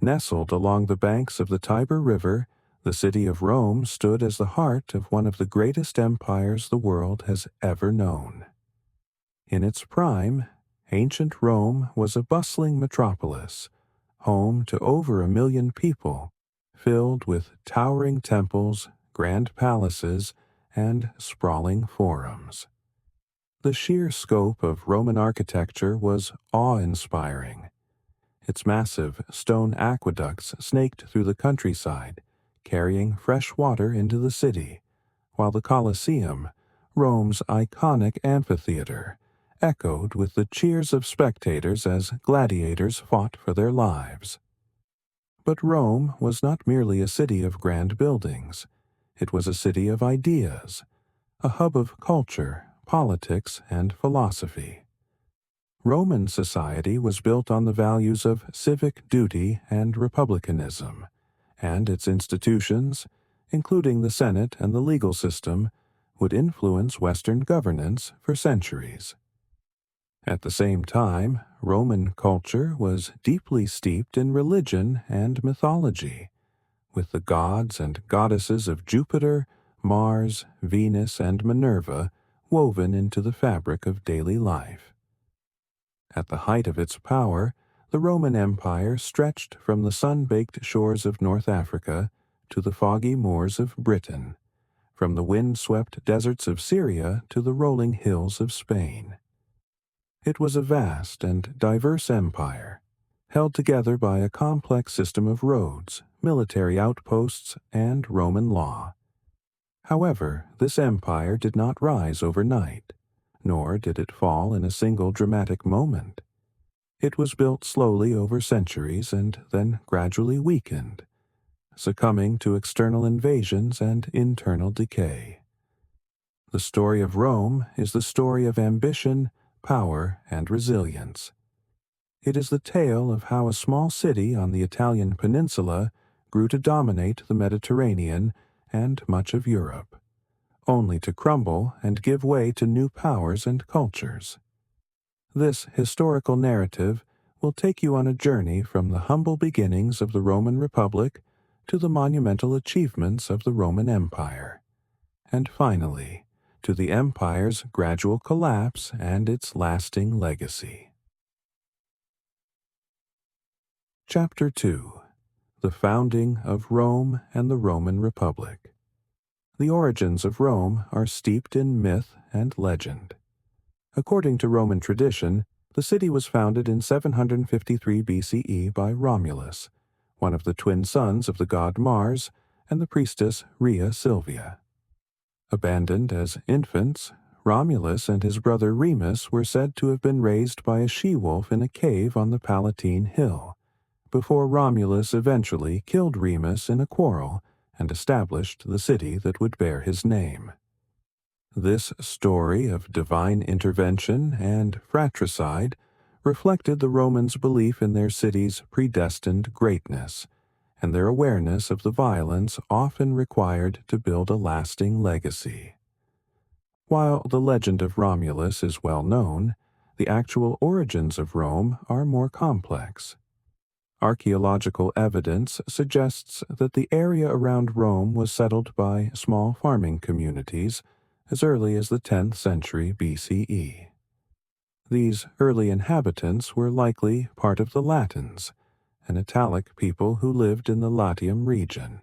Nestled along the banks of the Tiber River, the city of Rome stood as the heart of one of the greatest empires the world has ever known. In its prime, ancient Rome was a bustling metropolis, home to over 1 million people, filled with towering temples, grand palaces, and sprawling forums. The sheer scope of Roman architecture was awe-inspiring. Its massive stone aqueducts snaked through the countryside, carrying fresh water into the city, while the Colosseum, Rome's iconic amphitheater, echoed with the cheers of spectators as gladiators fought for their lives. But Rome was not merely a city of grand buildings. It was a city of ideas, a hub of culture, politics, and philosophy. Roman society was built on the values of civic duty and republicanism, and its institutions, including the Senate and the legal system, would influence Western governance for centuries. At the same time, Roman culture was deeply steeped in religion and mythology, with the gods and goddesses of Jupiter, Mars, Venus, and Minerva woven into the fabric of daily life. At the height of its power, the Roman Empire stretched from the sun-baked shores of North Africa to the foggy moors of Britain, from the wind-swept deserts of Syria to the rolling hills of Spain. It was a vast and diverse empire, held together by a complex system of roads, military outposts, and Roman law. However, this empire did not rise overnight, nor did it fall in a single dramatic moment. It was built slowly over centuries and then gradually weakened, succumbing to external invasions and internal decay. The story of Rome is the story of ambition, power, and resilience. It is the tale of how a small city on the Italian peninsula grew to dominate the Mediterranean and much of Europe, only to crumble and give way to new powers and cultures. This historical narrative will take you on a journey from the humble beginnings of the Roman Republic to the monumental achievements of the Roman Empire, and finally, to the empire's gradual collapse and its lasting legacy. Chapter 2. The Founding of Rome and the Roman Republic. The origins of Rome are steeped in myth and legend. According to Roman tradition, the city was founded in 753 BCE by Romulus, one of the twin sons of the god Mars and the priestess Rhea Silvia. Abandoned as infants, Romulus and his brother Remus were said to have been raised by a she-wolf in a cave on the Palatine Hill, before Romulus eventually killed Remus in a quarrel and established the city that would bear his name. This story of divine intervention and fratricide reflected the Romans' belief in their city's predestined greatness and their awareness of the violence often required to build a lasting legacy. While the legend of Romulus is well known, the actual origins of Rome are more complex. Archaeological evidence suggests that the area around Rome was settled by small farming communities as early as the 10th century BCE. These early inhabitants were likely part of the Latins, an Italic people who lived in the Latium region.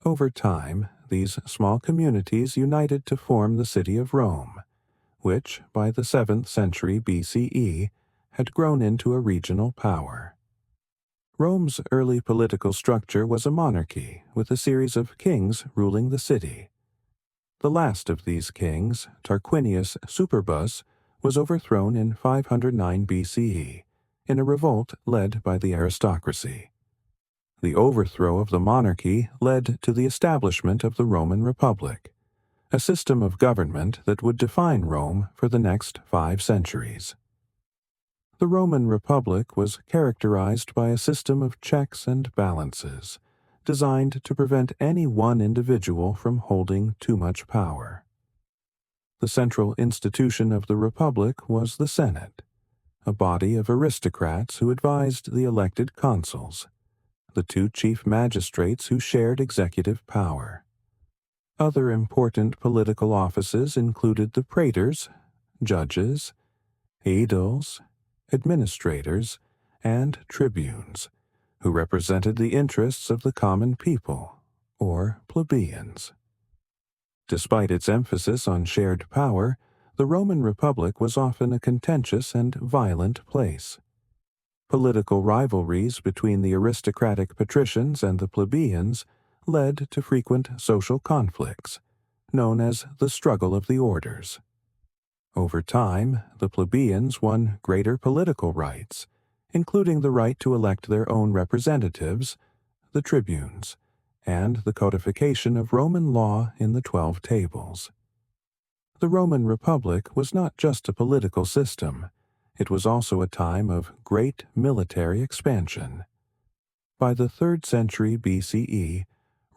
Over time, these small communities united to form the city of Rome, which, by the 7th century BCE, had grown into a regional power. Rome's early political structure was a monarchy, with a series of kings ruling the city. The last of these kings, Tarquinius Superbus, was overthrown in 509 BCE, in a revolt led by the aristocracy. The overthrow of the monarchy led to the establishment of the Roman Republic, a system of government that would define Rome for the next 5 centuries. The Roman Republic was characterized by a system of checks and balances, designed to prevent any one individual from holding too much power. The central institution of the Republic was the Senate, a body of aristocrats who advised the elected consuls, the two chief magistrates who shared executive power. Other important political offices included the praetors, judges, aediles, administrators, and tribunes, who represented the interests of the common people, or plebeians. Despite its emphasis on shared power, the Roman Republic was often a contentious and violent place. Political rivalries between the aristocratic patricians and the plebeians led to frequent social conflicts, known as the struggle of the orders. Over time, the plebeians won greater political rights, including the right to elect their own representatives, the tribunes, and the codification of Roman law in the 12 Tables. The Roman Republic was not just a political system, it was also a time of great military expansion. By the 3rd century BCE,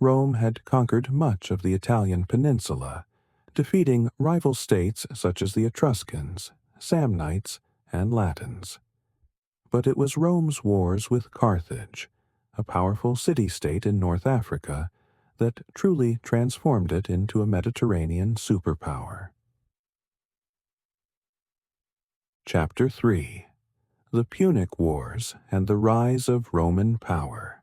Rome had conquered much of the Italian peninsula, defeating rival states such as the Etruscans, Samnites, and Latins. But it was Rome's wars with Carthage, a powerful city-state in North Africa, that truly transformed it into a Mediterranean superpower. Chapter 3: The Punic Wars and the Rise of Roman Power.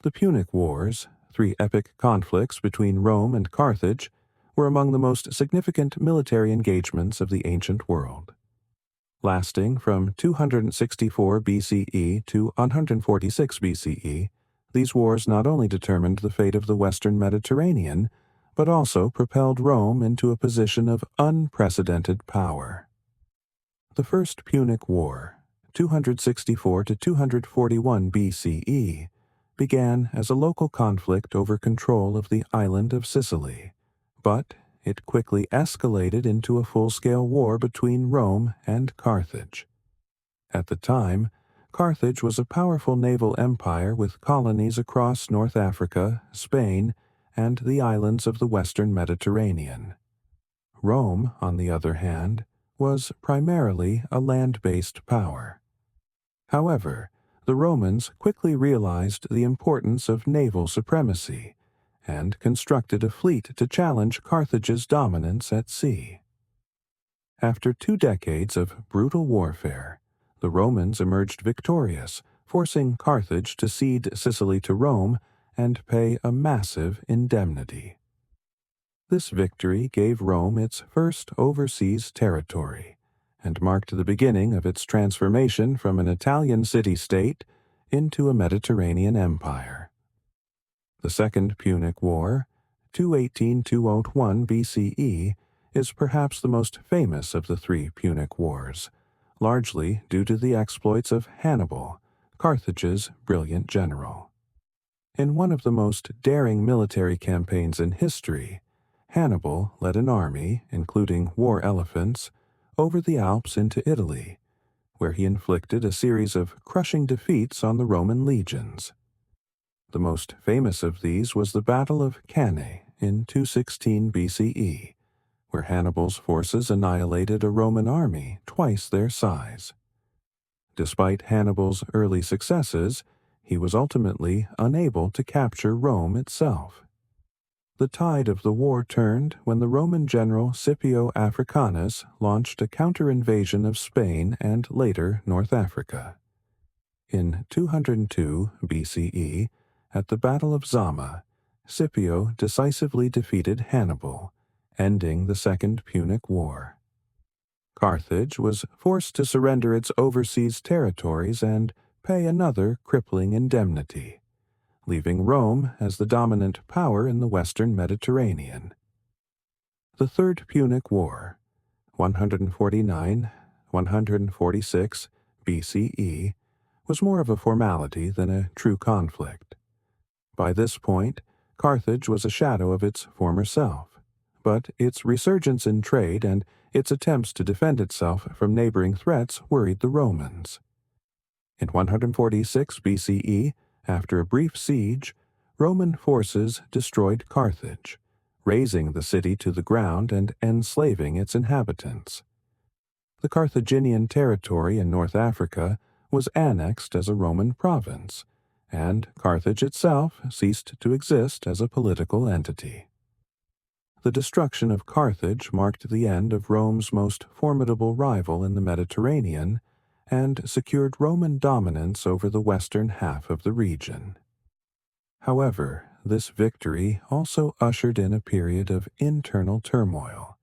The Punic Wars, 3 epic conflicts between Rome and Carthage, were among the most significant military engagements of the ancient world. Lasting from 264 BCE to 146 BCE, these wars not only determined the fate of the Western Mediterranean, but also propelled Rome into a position of unprecedented power. The First Punic War, 264 to 241 BCE, began as a local conflict over control of the island of Sicily, but it quickly escalated into a full-scale war between Rome and Carthage. At the time, Carthage was a powerful naval empire with colonies across North Africa, Spain, and the islands of the Western Mediterranean. Rome, on the other hand, was primarily a land-based power. However, the Romans quickly realized the importance of naval supremacy and constructed a fleet to challenge Carthage's dominance at sea. After 2 decades of brutal warfare, the Romans emerged victorious, forcing Carthage to cede Sicily to Rome and pay a massive indemnity. This victory gave Rome its first overseas territory and marked the beginning of its transformation from an Italian city-state into a Mediterranean empire. The Second Punic War, 218–201 BCE, is perhaps the most famous of the 3 Punic Wars, largely due to the exploits of Hannibal, Carthage's brilliant general. In one of the most daring military campaigns in history, Hannibal led an army, including war elephants, over the Alps into Italy, where he inflicted a series of crushing defeats on the Roman legions. The most famous of these was the Battle of Cannae in 216 BCE, where Hannibal's forces annihilated a Roman army twice their size. Despite Hannibal's early successes, he was ultimately unable to capture Rome itself. The tide of the war turned when the Roman general Scipio Africanus launched a counter-invasion of Spain and later North Africa. In 202 BCE, at the Battle of Zama, Scipio decisively defeated Hannibal, ending the Second Punic War. Carthage was forced to surrender its overseas territories and pay another crippling indemnity, leaving Rome as the dominant power in the Western Mediterranean. The Third Punic War, 149–146 BCE, was more of a formality than a true conflict. By this point, Carthage was a shadow of its former self, but its resurgence in trade and its attempts to defend itself from neighboring threats worried the Romans. In 146 BCE, after a brief siege, Roman forces destroyed Carthage, razing the city to the ground and enslaving its inhabitants. The Carthaginian territory in North Africa was annexed as a Roman province, and Carthage itself ceased to exist as a political entity. The destruction of Carthage marked the end of Rome's most formidable rival in the Mediterranean and secured Roman dominance over the western half of the region. However, this victory also ushered in a period of internal turmoil,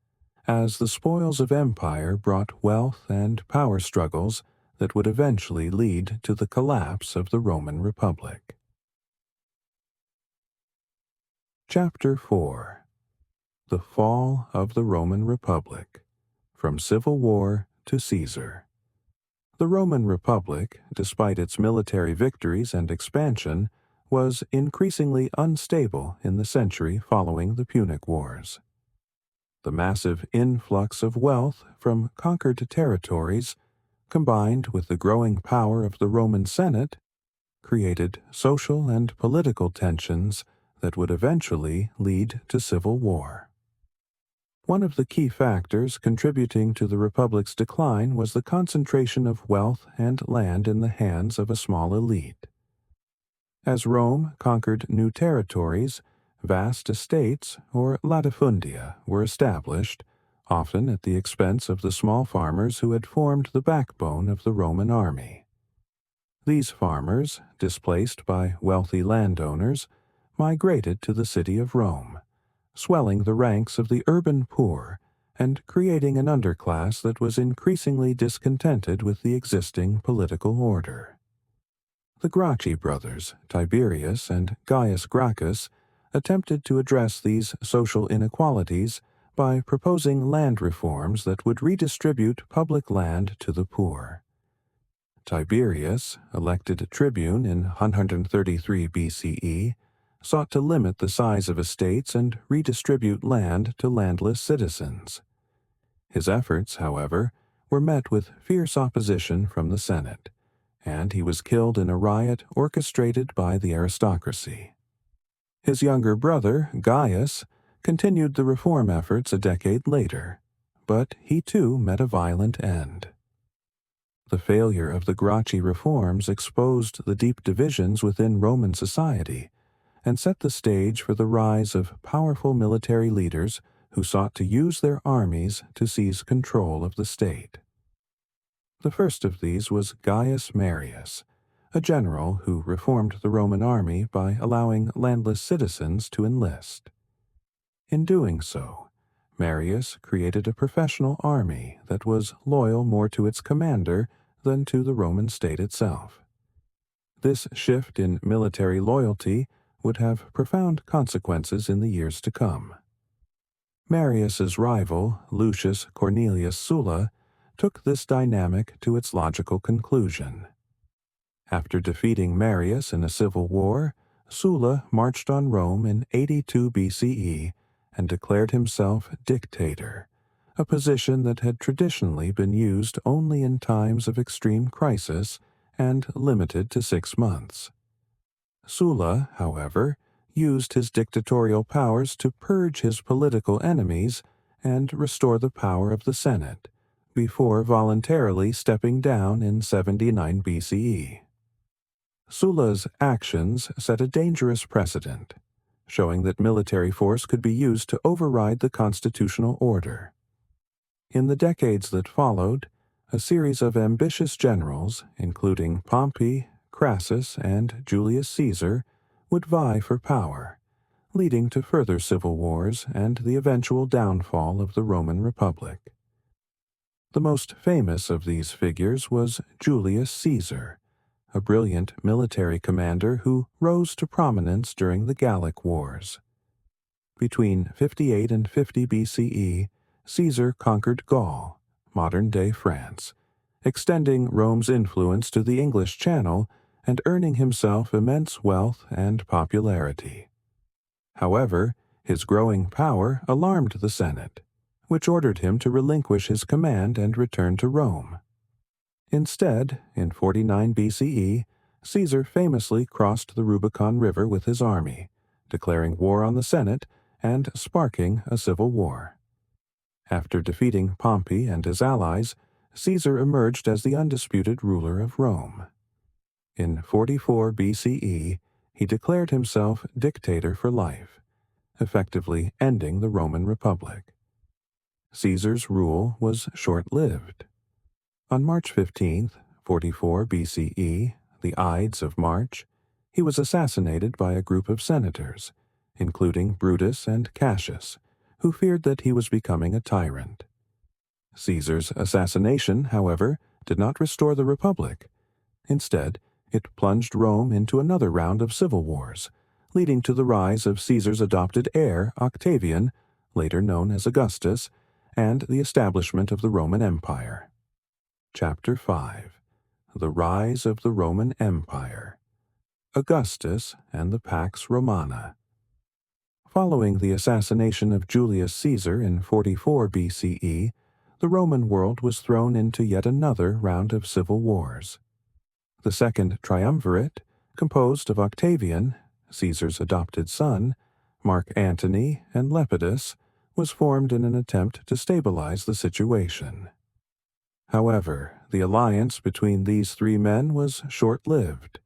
as the spoils of empire brought wealth and power struggles that would eventually lead to the collapse of the Roman Republic. Chapter 4. The Fall of the Roman Republic, from Civil War to Caesar. The Roman Republic, despite its military victories and expansion, was increasingly unstable in the century following the Punic Wars. The massive influx of wealth from conquered territories, combined with the growing power of the Roman Senate, created social and political tensions that would eventually lead to civil war. One of the key factors contributing to the Republic's decline was the concentration of wealth and land in the hands of a small elite. As Rome conquered new territories, vast estates, or latifundia, were established, often at the expense of the small farmers who had formed the backbone of the Roman army. These farmers, displaced by wealthy landowners, migrated to the city of Rome, swelling the ranks of the urban poor and creating an underclass that was increasingly discontented with the existing political order. The Gracchi brothers, Tiberius and Gaius Gracchus, attempted to address these social inequalities by proposing land reforms that would redistribute public land to the poor. Tiberius, elected tribune in 133 BCE, sought to limit the size of estates and redistribute land to landless citizens. His efforts, however, were met with fierce opposition from the Senate, and he was killed in a riot orchestrated by the aristocracy. His younger brother, Gaius, continued the reform efforts a decade later, but he too met a violent end. The failure of the Gracchi reforms exposed the deep divisions within Roman society and set the stage for the rise of powerful military leaders who sought to use their armies to seize control of the state. The first of these was Gaius Marius, a general who reformed the Roman army by allowing landless citizens to enlist. In doing so, Marius created a professional army that was loyal more to its commander than to the Roman state itself. This shift in military loyalty would have profound consequences in the years to come. Marius's rival, Lucius Cornelius Sulla, took this dynamic to its logical conclusion. After defeating Marius in a civil war, Sulla marched on Rome in 82 BCE and declared himself dictator, a position that had traditionally been used only in times of extreme crisis and limited to 6 months. Sulla, however, used his dictatorial powers to purge his political enemies and restore the power of the Senate, before voluntarily stepping down in 79 BCE. Sulla's actions set a dangerous precedent, showing that military force could be used to override the constitutional order. In the decades that followed, a series of ambitious generals, including Pompey, Crassus, and Julius Caesar, would vie for power, leading to further civil wars and the eventual downfall of the Roman Republic. The most famous of these figures was Julius Caesar, a brilliant military commander who rose to prominence during the Gallic Wars. Between 58 and 50 BCE, Caesar conquered Gaul, modern-day France, extending Rome's influence to the English Channel and earning himself immense wealth and popularity. However, his growing power alarmed the Senate, which ordered him to relinquish his command and return to Rome. Instead, in 49 BCE, Caesar famously crossed the Rubicon River with his army, declaring war on the Senate and sparking a civil war. After defeating Pompey and his allies, Caesar emerged as the undisputed ruler of Rome. In 44 BCE, he declared himself dictator for life, effectively ending the Roman Republic. Caesar's rule was short-lived. On March 15, 44 BCE, the Ides of March, he was assassinated by a group of senators, including Brutus and Cassius, who feared that he was becoming a tyrant. Caesar's assassination, however, did not restore the Republic. Instead, it plunged Rome into another round of civil wars, leading to the rise of Caesar's adopted heir, Octavian, later known as Augustus, and the establishment of the Roman Empire. Chapter 5. The Rise of the Roman Empire. Augustus and the Pax Romana. Following the assassination of Julius Caesar in 44 BCE, the Roman world was thrown into yet another round of civil wars. The Second Triumvirate, composed of Octavian, Caesar's adopted son, Mark Antony, and Lepidus, was formed in an attempt to stabilize the situation. However, the alliance between these three men was short-lived,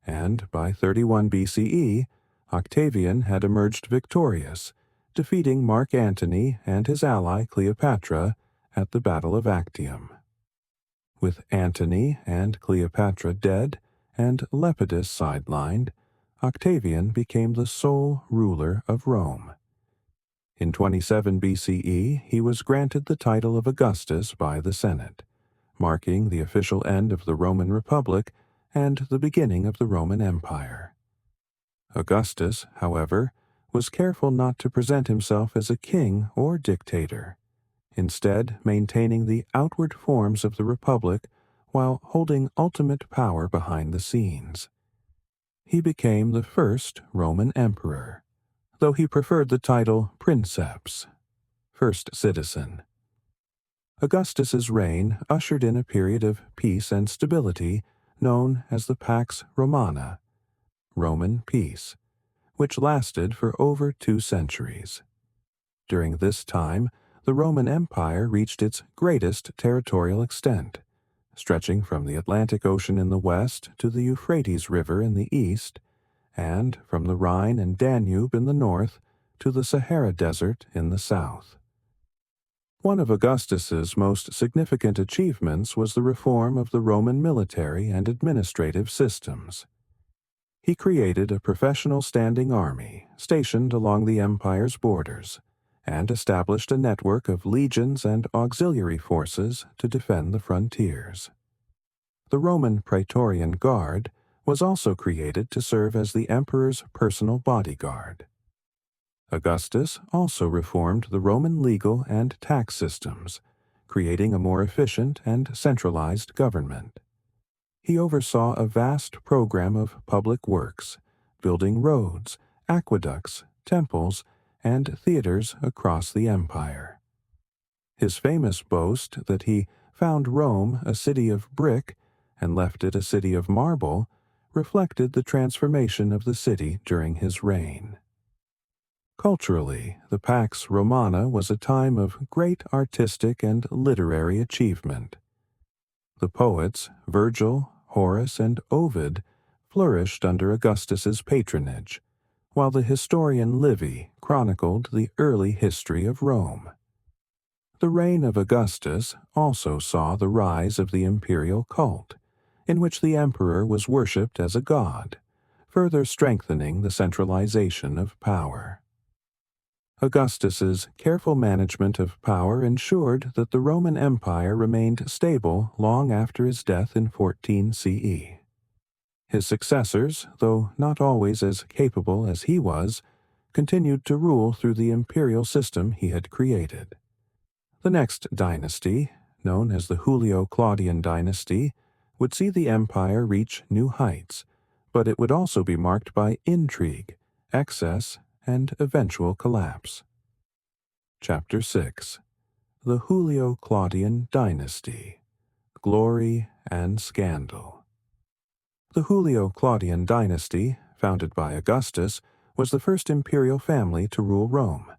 and by 31 BCE, Octavian had emerged victorious, defeating Mark Antony and his ally Cleopatra at the Battle of Actium. With Antony and Cleopatra dead and Lepidus sidelined, Octavian became the sole ruler of Rome. In 27 BCE, he was granted the title of Augustus by the Senate, marking the official end of the Roman Republic and the beginning of the Roman Empire. Augustus, however, was careful not to present himself as a king or dictator, instead maintaining the outward forms of the Republic while holding ultimate power behind the scenes. He became the first Roman emperor, though he preferred the title princeps, first citizen. Augustus's reign ushered in a period of peace and stability known as the Pax Romana, Roman peace, which lasted for over 2 centuries. During this time, the Roman Empire reached its greatest territorial extent, stretching from the Atlantic Ocean in the west to the Euphrates River in the east, and from the Rhine and Danube in the north to the Sahara Desert in the south. One of Augustus's most significant achievements was the reform of the Roman military and administrative systems. He created a professional standing army stationed along the empire's borders, and established a network of legions and auxiliary forces to defend the frontiers. The Roman Praetorian Guard was also created to serve as the emperor's personal bodyguard. Augustus also reformed the Roman legal and tax systems, creating a more efficient and centralized government. He oversaw a vast program of public works, building roads, aqueducts, temples, and theaters across the empire. His famous boast that he found Rome a city of brick and left it a city of marble reflected the transformation of the city during his reign. Culturally, the Pax Romana was a time of great artistic and literary achievement. The poets Virgil, Horace, and Ovid flourished under Augustus's patronage, while the historian Livy chronicled the early history of Rome. The reign of Augustus also saw the rise of the imperial cult, in which the emperor was worshipped as a god, further strengthening the centralization of power. Augustus's careful management of power ensured that the Roman Empire remained stable long after his death in 14 CE. His successors, though not always as capable as he was, continued to rule through the imperial system he had created. The next dynasty, known as the Julio-Claudian dynasty, would see the empire reach new heights, but it would also be marked by intrigue, excess, and eventual collapse. Chapter 6. The Julio-Claudian Dynasty. Glory and Scandal. The Julio-Claudian dynasty, founded by Augustus, was the first imperial family to rule Rome,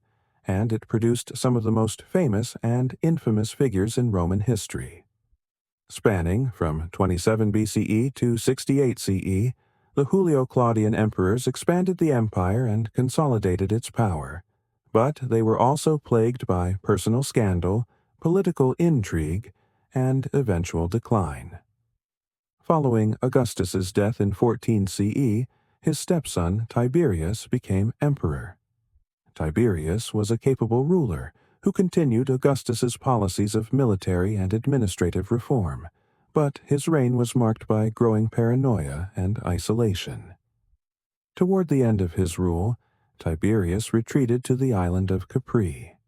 and it produced some of the most famous and infamous figures in Roman history. Spanning from 27 BCE to 68 CE, the Julio-Claudian emperors expanded the empire and consolidated its power, but they were also plagued by personal scandal, political intrigue, and eventual decline. Following Augustus's death in 14 CE, his stepson Tiberius became emperor. Tiberius was a capable ruler who continued Augustus's policies of military and administrative reform, but his reign was marked by growing paranoia and isolation. Toward the end of his rule, Tiberius retreated to the island of Capri,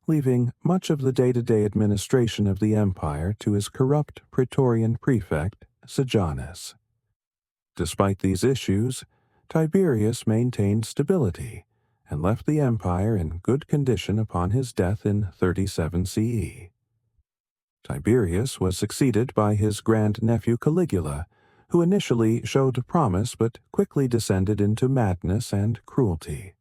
leaving much of the day-to-day administration of the empire to his corrupt Praetorian prefect, Sejanus. Despite these issues, Tiberius maintained stability and left the empire in good condition upon his death in 37 CE. Tiberius was succeeded by his grandnephew Caligula, who initially showed promise but quickly descended into madness and cruelty.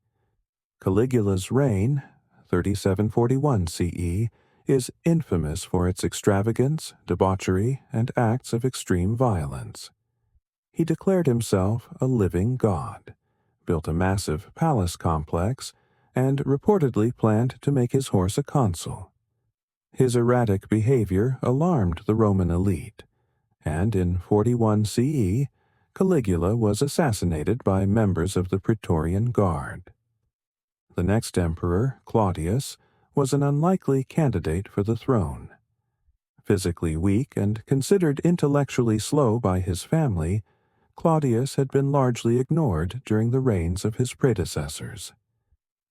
Caligula's reign, 3741 CE, is infamous for its extravagance, debauchery, and acts of extreme violence. He declared himself a living god, built a massive palace complex, and reportedly planned to make his horse a consul. His erratic behavior alarmed the Roman elite, and in 41 CE, Caligula was assassinated by members of the Praetorian Guard. The next emperor, Claudius, was an unlikely candidate for the throne. Physically weak and considered intellectually slow by his family, Claudius had been largely ignored during the reigns of his predecessors.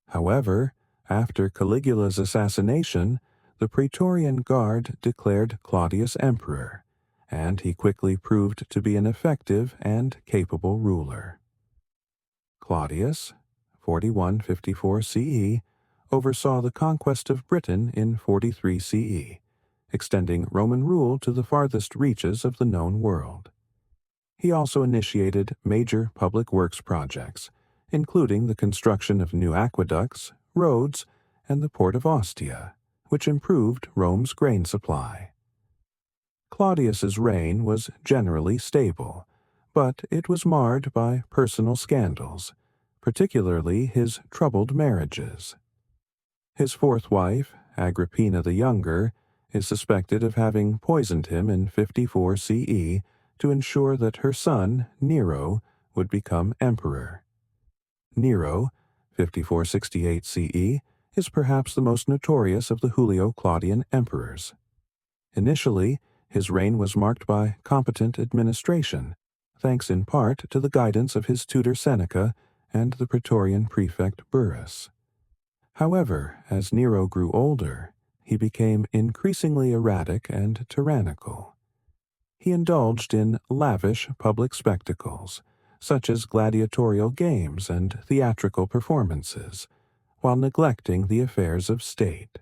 However, after Caligula's assassination, the Praetorian Guard declared Claudius emperor, and he quickly proved to be an effective and capable ruler. Claudius, 4154 CE, oversaw the conquest of Britain in 43 CE, extending Roman rule to the farthest reaches of the known world. He also initiated major public works projects, including the construction of new aqueducts, roads, and the port of Ostia, which improved Rome's grain supply. Claudius's reign was generally stable, but it was marred by personal scandals, particularly his troubled marriages. His fourth wife, Agrippina the Younger, is suspected of having poisoned him in 54 CE to ensure that her son, Nero, would become emperor. Nero, 5468 CE, is perhaps the most notorious of the Julio-Claudian emperors. Initially, his reign was marked by competent administration, thanks in part to the guidance of his tutor Seneca and the Praetorian prefect Burrus. However, as Nero grew older, he became increasingly erratic and tyrannical. He indulged in lavish public spectacles, such as gladiatorial games and theatrical performances, while neglecting the affairs of state.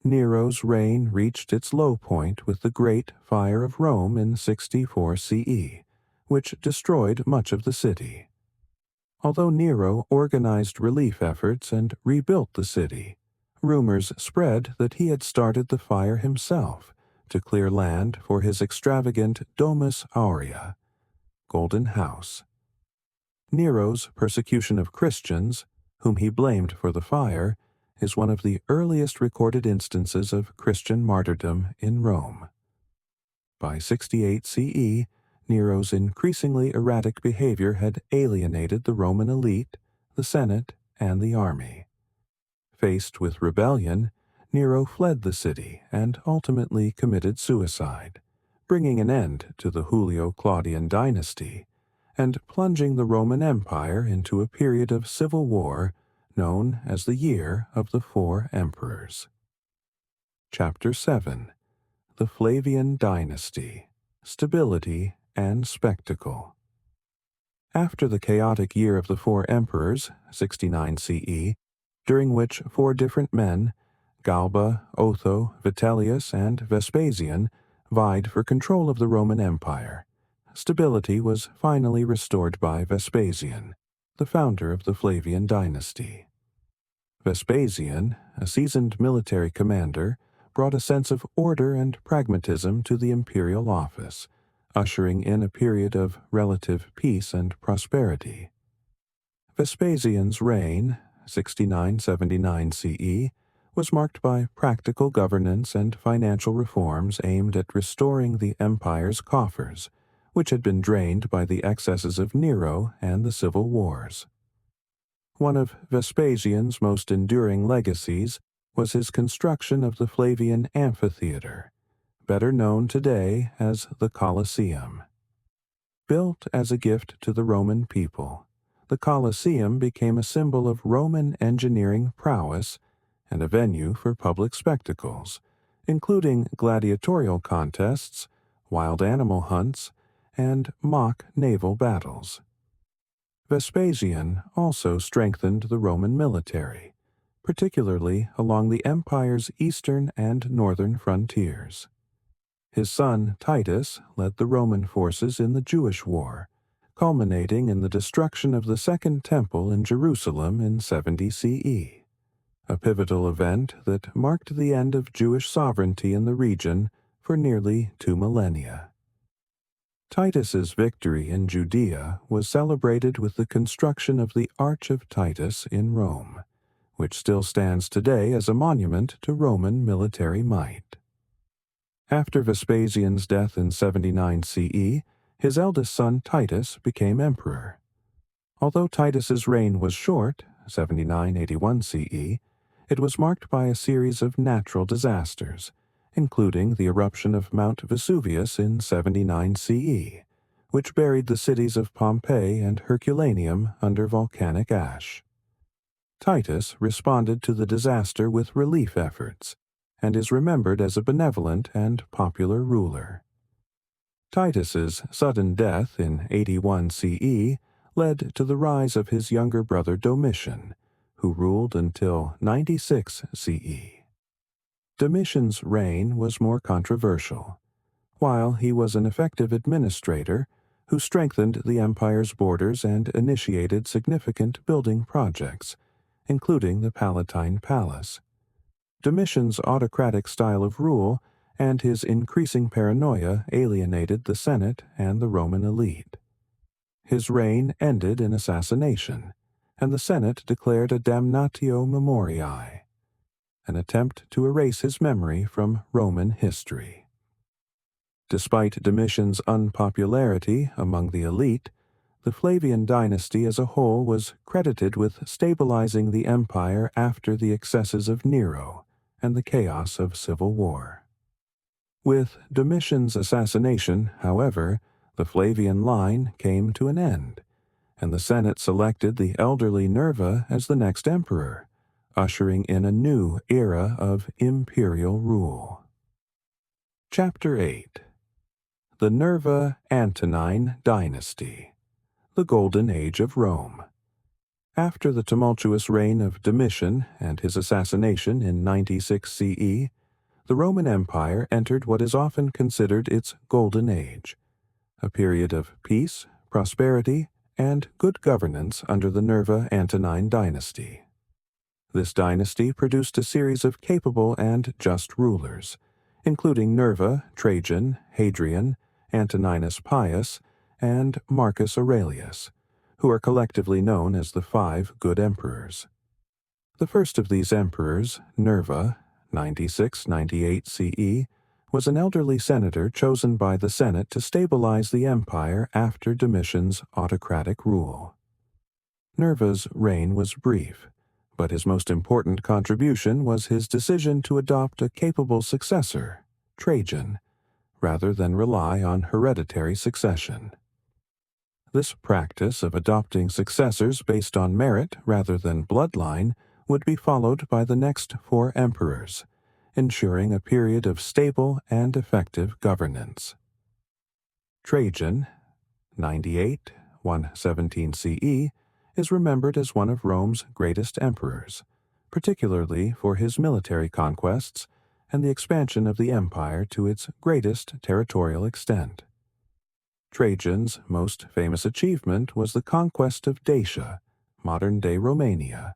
Nero's reign reached its low point with the Great Fire of Rome in 64 CE, which destroyed much of the city. Although Nero organized relief efforts and rebuilt the city, rumors spread that he had started the fire himself to clear land for his extravagant Domus Aurea, Golden House. Nero's persecution of Christians, whom he blamed for the fire, is one of the earliest recorded instances of Christian martyrdom in Rome. By 68 CE, Nero's increasingly erratic behavior had alienated the Roman elite, the Senate, and the army. Faced with rebellion, Nero fled the city and ultimately committed suicide, bringing an end to the Julio-Claudian dynasty and plunging the Roman Empire into a period of civil war known as the Year of the Four Emperors. Chapter 7. The Flavian Dynasty, Stability and Spectacle. After the chaotic Year of the Four Emperors, 69 CE, during which four different men, Galba, Otho, Vitellius, and Vespasian, vied for control of the Roman Empire, stability was finally restored by Vespasian, the founder of the Flavian dynasty. Vespasian, a seasoned military commander, brought a sense of order and pragmatism to the imperial office, ushering in a period of relative peace and prosperity. Vespasian's reign, 69-79 CE, was marked by practical governance and financial reforms aimed at restoring the empire's coffers, which had been drained by the excesses of Nero and the civil wars. One of Vespasian's most enduring legacies was his construction of the Flavian Amphitheater, better known today as the Colosseum. Built as a gift to the Roman people, the Colosseum became a symbol of Roman engineering prowess and a venue for public spectacles, including gladiatorial contests, wild animal hunts, and mock naval battles. Vespasian also strengthened the Roman military, particularly along the empire's eastern and northern frontiers. His son Titus led the Roman forces in the Jewish War, culminating in the destruction of the Second Temple in Jerusalem in 70 CE, a pivotal event that marked the end of Jewish sovereignty in the region for nearly 2 millennia. Titus's victory in Judea was celebrated with the construction of the Arch of Titus in Rome, which still stands today as a monument to Roman military might. After Vespasian's death in 79 CE, his eldest son Titus became emperor. Although Titus's reign was short, 79-81 CE, it was marked by a series of natural disasters, including the eruption of Mount Vesuvius in 79 CE, which buried the cities of Pompeii and Herculaneum under volcanic ash. Titus responded to the disaster with relief efforts, and is remembered as a benevolent and popular ruler. Titus's sudden death in 81 CE led to the rise of his younger brother Domitian, who ruled until 96 CE. Domitian's reign was more controversial. While he was an effective administrator who strengthened the empire's borders and initiated significant building projects, including the Palatine Palace, Domitian's autocratic style of rule and his increasing paranoia alienated the Senate and the Roman elite. His reign ended in assassination, and the Senate declared a damnatio memoriae, an attempt to erase his memory from Roman history. Despite Domitian's unpopularity among the elite, the Flavian dynasty as a whole was credited with stabilizing the empire after the excesses of Nero and the chaos of civil war. With Domitian's assassination, however, the Flavian line came to an end, and the Senate selected the elderly Nerva as the next emperor, ushering in a new era of imperial rule. Chapter 8. The Nerva-Antonine Dynasty, the Golden Age of Rome. After the tumultuous reign of Domitian and his assassination in 96 CE, the Roman Empire entered what is often considered its Golden Age, a period of peace, prosperity, and good governance under the Nerva-Antonine dynasty. This dynasty produced a series of capable and just rulers, including Nerva, Trajan, Hadrian, Antoninus Pius, and Marcus Aurelius, who are collectively known as the 5 good emperors. The first of these emperors, Nerva, 96-98 CE, was an elderly senator chosen by the Senate to stabilize the empire after Domitian's autocratic rule. Nerva's reign was brief, but his most important contribution was his decision to adopt a capable successor, Trajan, rather than rely on hereditary succession. This practice of adopting successors based on merit rather than bloodline would be followed by the next 4 emperors, ensuring a period of stable and effective governance. Trajan, 98-117 CE, is remembered as one of Rome's greatest emperors, particularly for his military conquests and the expansion of the empire to its greatest territorial extent. Trajan's most famous achievement was the conquest of Dacia, modern-day Romania,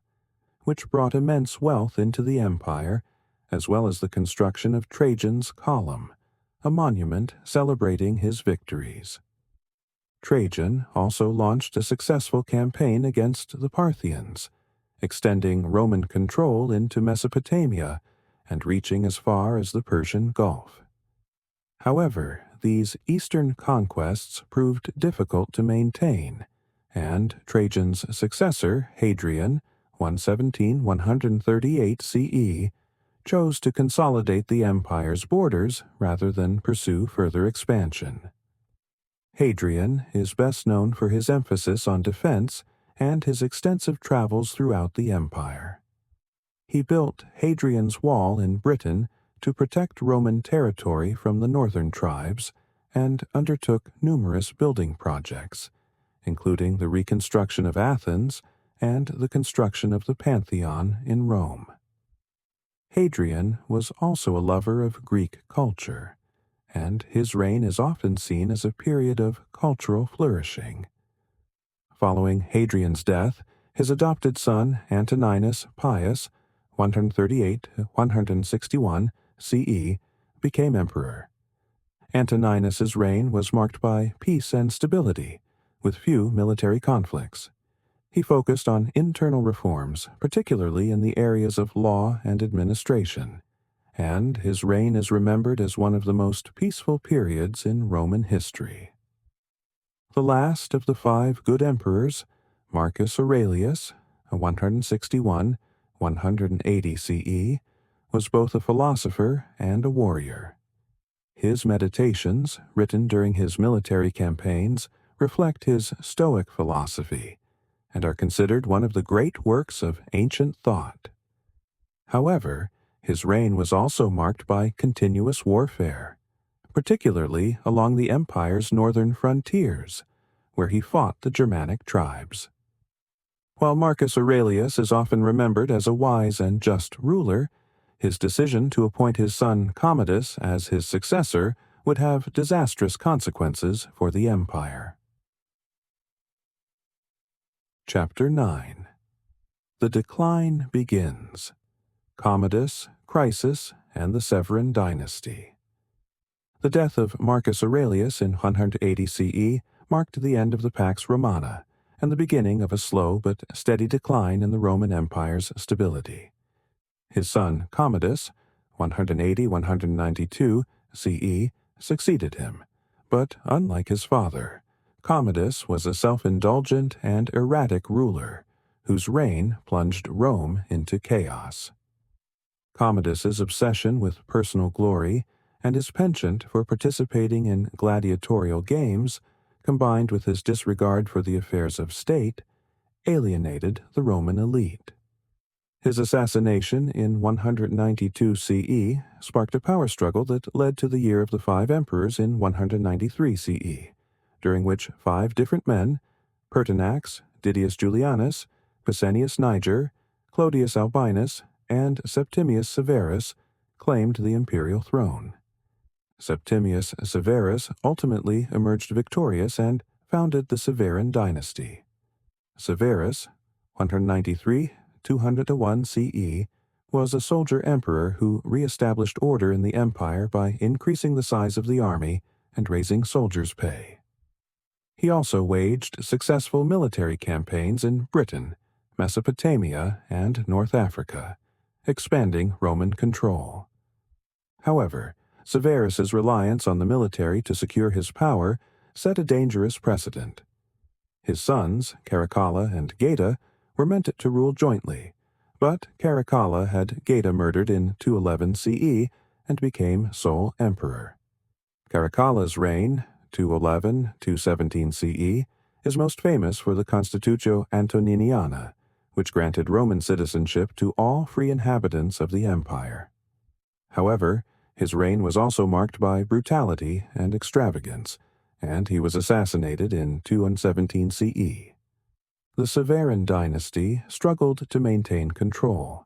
which brought immense wealth into the empire as well as the construction of Trajan's Column, a monument celebrating his victories. Trajan also launched a successful campaign against the Parthians, extending Roman control into Mesopotamia and reaching as far as the Persian Gulf. However, these eastern conquests proved difficult to maintain, and Trajan's successor, Hadrian, 117–138 CE, chose to consolidate the empire's borders rather than pursue further expansion. Hadrian is best known for his emphasis on defense and his extensive travels throughout the empire. He built Hadrian's Wall in Britain to protect Roman territory from the northern tribes and undertook numerous building projects, including the reconstruction of Athens and the construction of the Pantheon in Rome. Hadrian was also a lover of Greek culture, and his reign is often seen as a period of cultural flourishing. Following Hadrian's death, his adopted son Antoninus Pius, 138–161 CE, became emperor. Antoninus's reign was marked by peace and stability, with few military conflicts. He focused on internal reforms, particularly in the areas of law and administration, and his reign is remembered as one of the most peaceful periods in Roman history. The last of the 5 good emperors, Marcus Aurelius, 161–180 CE, was both a philosopher and a warrior. His meditations, written during his military campaigns, reflect his Stoic philosophy and are considered one of the great works of ancient thought. However, his reign was also marked by continuous warfare, particularly along the empire's northern frontiers, where he fought the Germanic tribes. While Marcus Aurelius is often remembered as a wise and just ruler, his decision to appoint his son Commodus as his successor would have disastrous consequences for the empire. Chapter 9. The Decline Begins. Commodus, Crisis, and the Severan Dynasty. The death of Marcus Aurelius in 180 CE marked the end of the Pax Romana and the beginning of a slow but steady decline in the Roman Empire's stability. His son Commodus, 180–192 CE, succeeded him, but unlike his father, Commodus was a self-indulgent and erratic ruler, whose reign plunged Rome into chaos. Commodus's obsession with personal glory and his penchant for participating in gladiatorial games, combined with his disregard for the affairs of state, alienated the Roman elite. His assassination in 192 CE sparked a power struggle that led to the Year of the 5 Emperors in 193 CE, during which 5 different men, Pertinax, Didius Julianus, Pescennius Niger, Clodius Albinus, and Septimius Severus, claimed the imperial throne. Septimius Severus ultimately emerged victorious and founded the Severan dynasty. Severus, 193–201 CE, was a soldier emperor who re-established order in the empire by increasing the size of the army and raising soldiers' pay. He also waged successful military campaigns in Britain, Mesopotamia, and North Africa, expanding Roman control. However, Severus's reliance on the military to secure his power set a dangerous precedent. His sons, Caracalla and Geta, were meant to rule jointly, but Caracalla had Geta murdered in 211 CE and became sole emperor. Caracalla's reign, 211–217 CE, is most famous for the Constitutio Antoniniana, which granted Roman citizenship to all free inhabitants of the empire. However, his reign was also marked by brutality and extravagance, and he was assassinated in 217 CE. The Severan dynasty struggled to maintain control,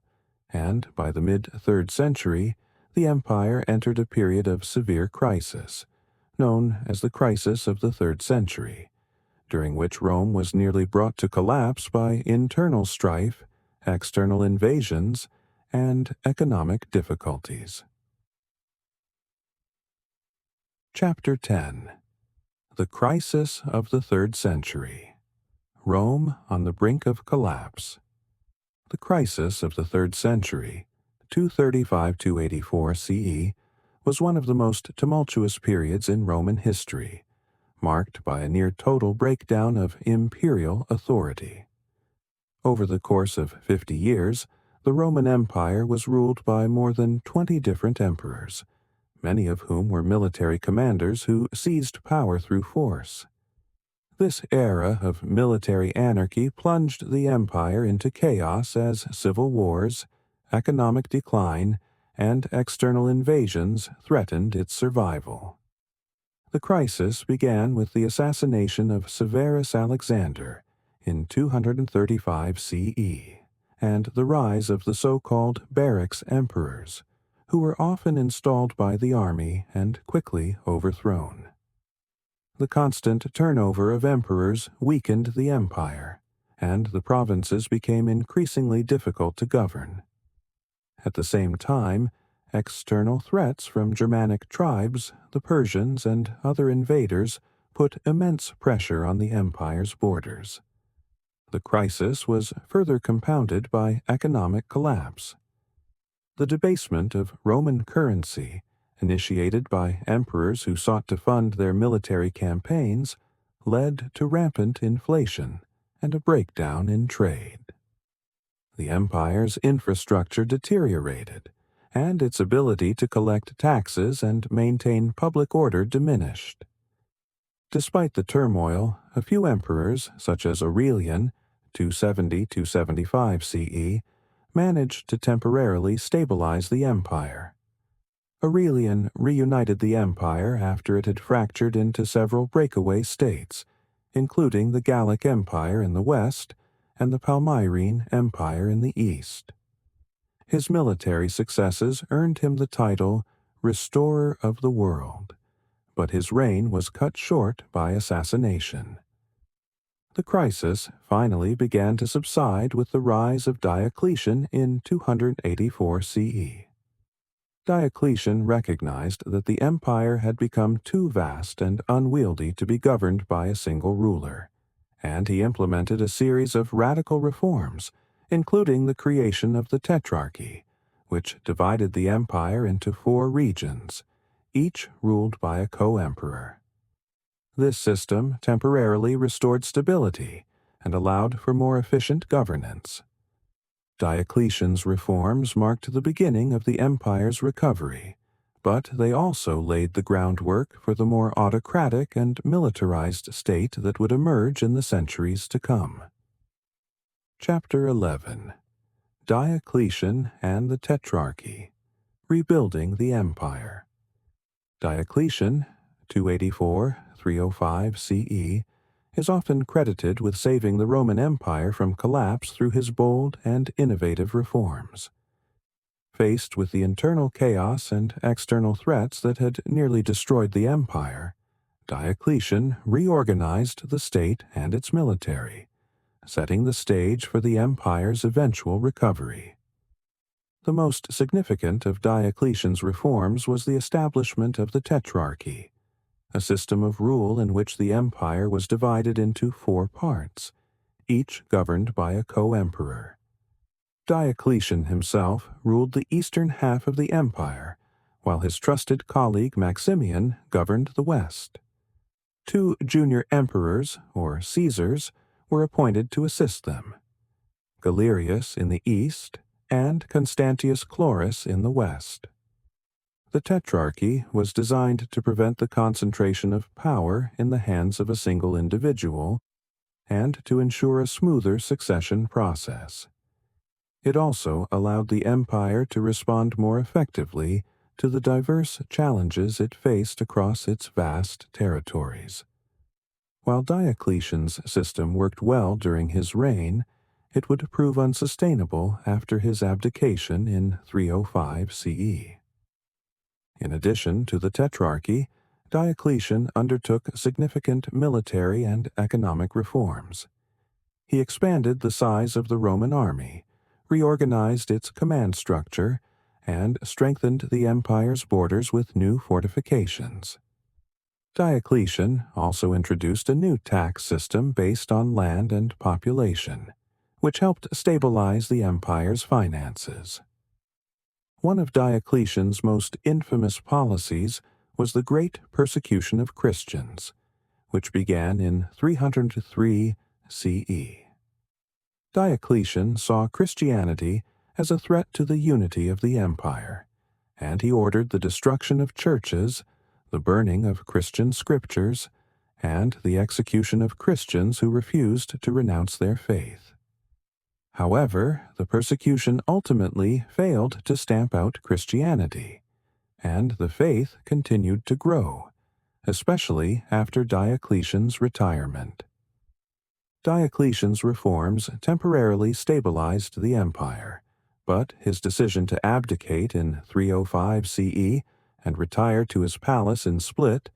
and by the mid-3rd century, the empire entered a period of severe crisis, known as the Crisis of the 3rd Century, during which Rome was nearly brought to collapse by internal strife, external invasions, and economic difficulties. Chapter 10. The Crisis of the 3rd Century. Rome on the brink of collapse. The crisis of the 3rd century, 235–284 CE, was one of the most tumultuous periods in Roman history, marked by a near-total breakdown of imperial authority. Over the course of 50 years, the Roman Empire was ruled by more than 20 different emperors, many of whom were military commanders who seized power through force. This era of military anarchy plunged the empire into chaos as civil wars, economic decline, and external invasions threatened its survival. The crisis began with the assassination of Severus Alexander in 235 CE, and the rise of the so-called barracks emperors, who were often installed by the army and quickly overthrown. The constant turnover of emperors weakened the empire, and the provinces became increasingly difficult to govern. At the same time, external threats from Germanic tribes, the Persians, and other invaders put immense pressure on the empire's borders. The crisis was further compounded by economic collapse. The debasement of Roman currency, initiated by emperors who sought to fund their military campaigns, led to rampant inflation and a breakdown in trade. The empire's infrastructure deteriorated, and its ability to collect taxes and maintain public order diminished. Despite the turmoil, a few emperors, such as Aurelian, 270–275 CE, managed to temporarily stabilize the empire. Aurelian reunited the empire after it had fractured into several breakaway states, including the Gallic Empire in the west and the Palmyrene Empire in the east. His military successes earned him the title Restorer of the World, but his reign was cut short by assassination. The crisis finally began to subside with the rise of Diocletian in 284 CE. Diocletian recognized that the empire had become too vast and unwieldy to be governed by a single ruler, and he implemented a series of radical reforms, including the creation of the Tetrarchy, which divided the empire into 4 regions, each ruled by a co-emperor. This system temporarily restored stability and allowed for more efficient governance. Diocletian's reforms marked the beginning of the empire's recovery, but they also laid the groundwork for the more autocratic and militarized state that would emerge in the centuries to come. Chapter 11. Diocletian and the Tetrarchy. Rebuilding the Empire. Diocletian, 284–305 CE, is often credited with saving the Roman Empire from collapse through his bold and innovative reforms. Faced with the internal chaos and external threats that had nearly destroyed the empire, Diocletian reorganized the state and its military, setting the stage for the empire's eventual recovery. The most significant of Diocletian's reforms was the establishment of the Tetrarchy, a system of rule in which the empire was divided into 4 parts, each governed by a co-emperor. Diocletian himself ruled the eastern half of the empire, while his trusted colleague Maximian governed the west. 2 junior emperors, or Caesars, were appointed to assist them: Galerius in the east and Constantius Chlorus in the west. The Tetrarchy was designed to prevent the concentration of power in the hands of a single individual and to ensure a smoother succession process. It also allowed the empire to respond more effectively to the diverse challenges it faced across its vast territories. While Diocletian's system worked well during his reign, it would prove unsustainable after his abdication in 305 CE. In addition to the Tetrarchy, Diocletian undertook significant military and economic reforms. He expanded the size of the Roman army, reorganized its command structure, and strengthened the empire's borders with new fortifications. Diocletian also introduced a new tax system based on land and population, which helped stabilize the empire's finances. One of Diocletian's most infamous policies was the Great Persecution of Christians, which began in 303 CE. Diocletian saw Christianity as a threat to the unity of the empire, and he ordered the destruction of churches, the burning of Christian scriptures, and the execution of Christians who refused to renounce their faith. However, the persecution ultimately failed to stamp out Christianity, and the faith continued to grow, especially after Diocletian's retirement. Diocletian's reforms temporarily stabilized the empire, but his decision to abdicate in 305 CE and retire to his palace in Split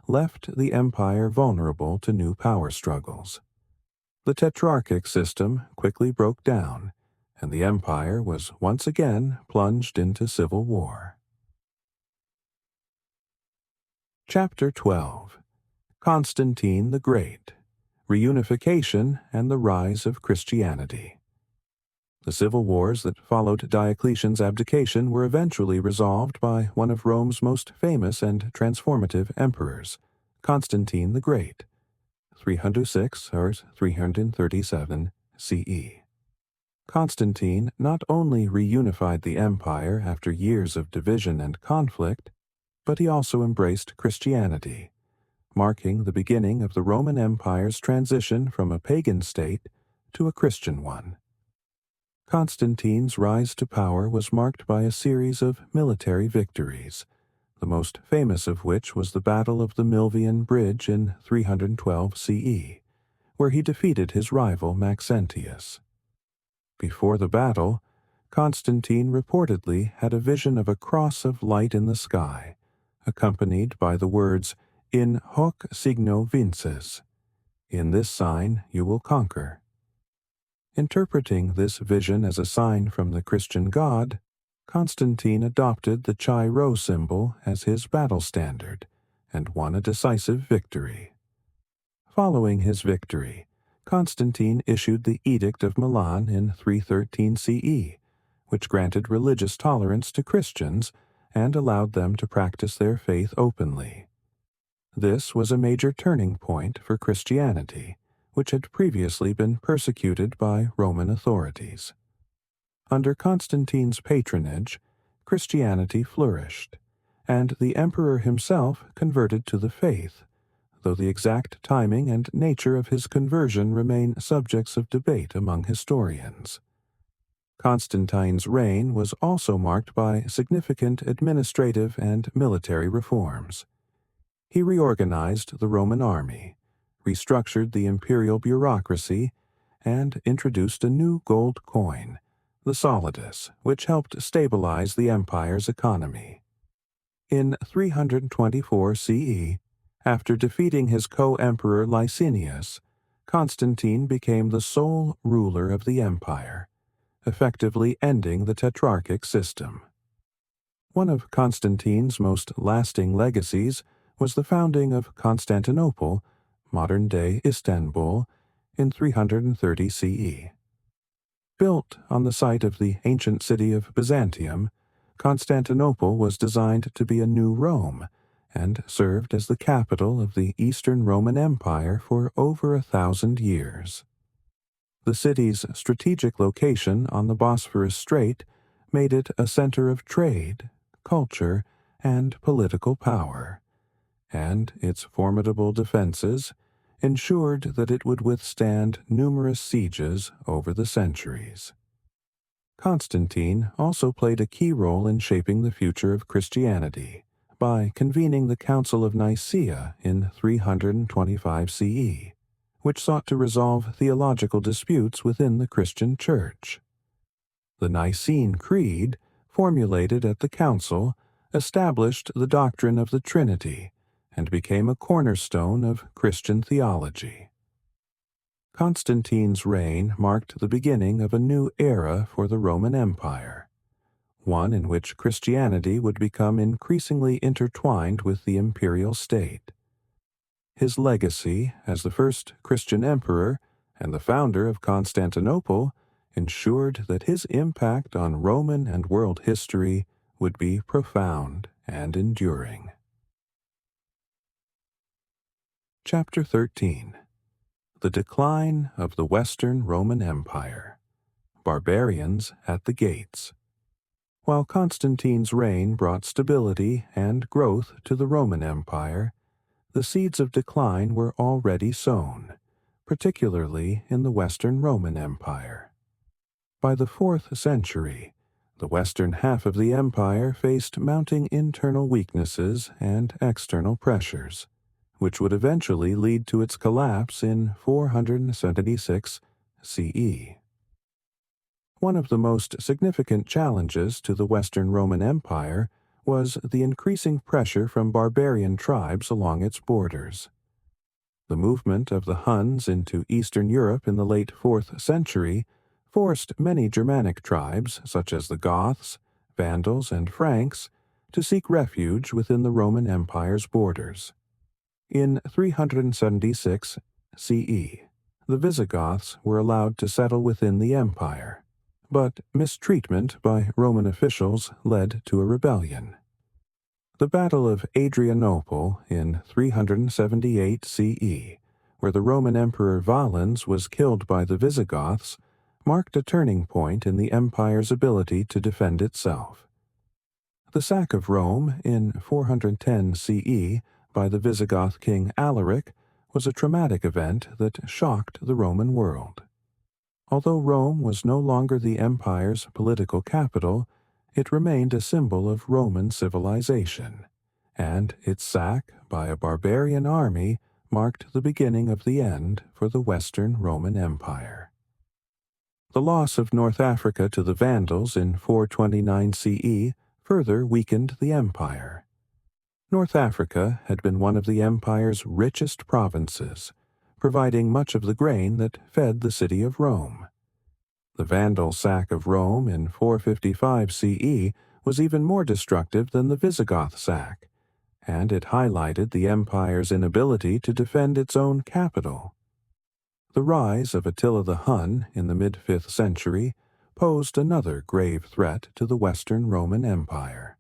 left the empire vulnerable to new power struggles. The tetrarchic system quickly broke down, and the empire was once again plunged into civil war. Chapter 12. Constantine the Great, Reunification and the Rise of Christianity. The civil wars that followed Diocletian's abdication were eventually resolved by one of Rome's most famous and transformative emperors, Constantine the Great, 306 or 337 CE. Constantine not only reunified the empire after years of division and conflict, but he also embraced Christianity, marking the beginning of the Roman Empire's transition from a pagan state to a Christian one. Constantine's rise to power was marked by a series of military victories, the most famous of which was the Battle of the Milvian Bridge in 312 CE, where he defeated his rival Maxentius. Before the battle, Constantine reportedly had a vision of a cross of light in the sky, accompanied by the words, "In hoc signo vinces," "In this sign you will conquer." Interpreting this vision as a sign from the Christian God, Constantine adopted the Chi Rho symbol as his battle standard and won a decisive victory. Following his victory, Constantine issued the Edict of Milan in 313 CE, which granted religious tolerance to Christians and allowed them to practice their faith openly. This was a major turning point for Christianity, which had previously been persecuted by Roman authorities. Under Constantine's patronage, Christianity flourished, and the emperor himself converted to the faith, though the exact timing and nature of his conversion remain subjects of debate among historians. Constantine's reign was also marked by significant administrative and military reforms. He reorganized the Roman army, restructured the imperial bureaucracy, and introduced a new gold coin, the solidus, which helped stabilize the empire's economy. In 324 CE, after defeating his co-emperor Licinius, Constantine became the sole ruler of the empire, effectively ending the tetrarchic system. One of Constantine's most lasting legacies was the founding of Constantinople, modern-day Istanbul, in 330 CE. Built on the site of the ancient city of Byzantium, Constantinople was designed to be a new Rome and served as the capital of the Eastern Roman Empire for over 1,000 years. The city's strategic location on the Bosphorus Strait made it a center of trade, culture, and political power, and its formidable defenses ensured that it would withstand numerous sieges over the centuries. Constantine also played a key role in shaping the future of Christianity by convening the Council of Nicaea in 325 CE, which sought to resolve theological disputes within the Christian Church. The Nicene Creed, formulated at the council, established the doctrine of the Trinity and became a cornerstone of Christian theology. Constantine's reign marked the beginning of a new era for the Roman Empire, one in which Christianity would become increasingly intertwined with the imperial state. His legacy as the first Christian emperor and the founder of Constantinople ensured that his impact on Roman and world history would be profound and enduring. Chapter 13. The Decline of the Western Roman Empire. Barbarians at the Gates. While Constantine's reign brought stability and growth to the Roman Empire, the seeds of decline were already sown, particularly in the Western Roman Empire. By the 4th century, the western half of the empire faced mounting internal weaknesses and external pressures, which would eventually lead to its collapse in 476 CE. One of the most significant challenges to the Western Roman Empire was the increasing pressure from barbarian tribes along its borders. The movement of the Huns into Eastern Europe in the late 4th century forced many Germanic tribes, such as the Goths, Vandals, and Franks, to seek refuge within the Roman Empire's borders. In 376 CE, the Visigoths were allowed to settle within the empire, but mistreatment by Roman officials led to a rebellion. The Battle of Adrianople in 378 CE, where the Roman Emperor Valens was killed by the Visigoths, marked a turning point in the empire's ability to defend itself. The sack of Rome in 410 CE by the Visigoth king Alaric was a traumatic event that shocked the Roman world. Although Rome was no longer the empire's political capital, it remained a symbol of Roman civilization, and its sack by a barbarian army marked the beginning of the end for the Western Roman Empire. The loss of North Africa to the Vandals in 429 CE further weakened the empire. North Africa had been one of the empire's richest provinces, providing much of the grain that fed the city of Rome. The Vandal sack of Rome in 455 CE was even more destructive than the Visigoth sack, and it highlighted the empire's inability to defend its own capital. The rise of Attila the Hun in the mid-5th century posed another grave threat to the Western Roman Empire.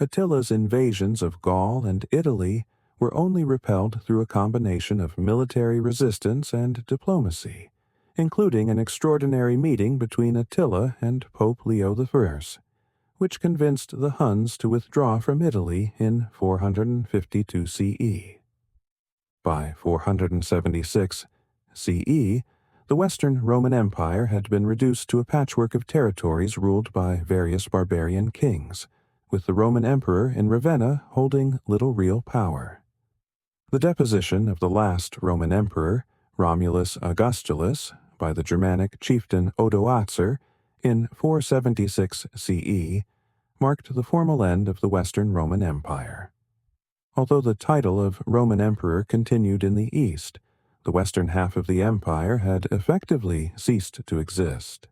Attila's invasions of Gaul and Italy were only repelled through a combination of military resistance and diplomacy, including an extraordinary meeting between Attila and Pope Leo I, which convinced the Huns to withdraw from Italy in 452 CE. By 476 CE, the Western Roman Empire had been reduced to a patchwork of territories ruled by various barbarian kings, with the Roman emperor in Ravenna holding little real power. The deposition of the last Roman emperor, Romulus Augustulus, by the Germanic chieftain Odoacer in 476 CE, marked the formal end of the Western Roman Empire. Although the title of Roman emperor continued in the East, the western half of the empire had effectively ceased to exist.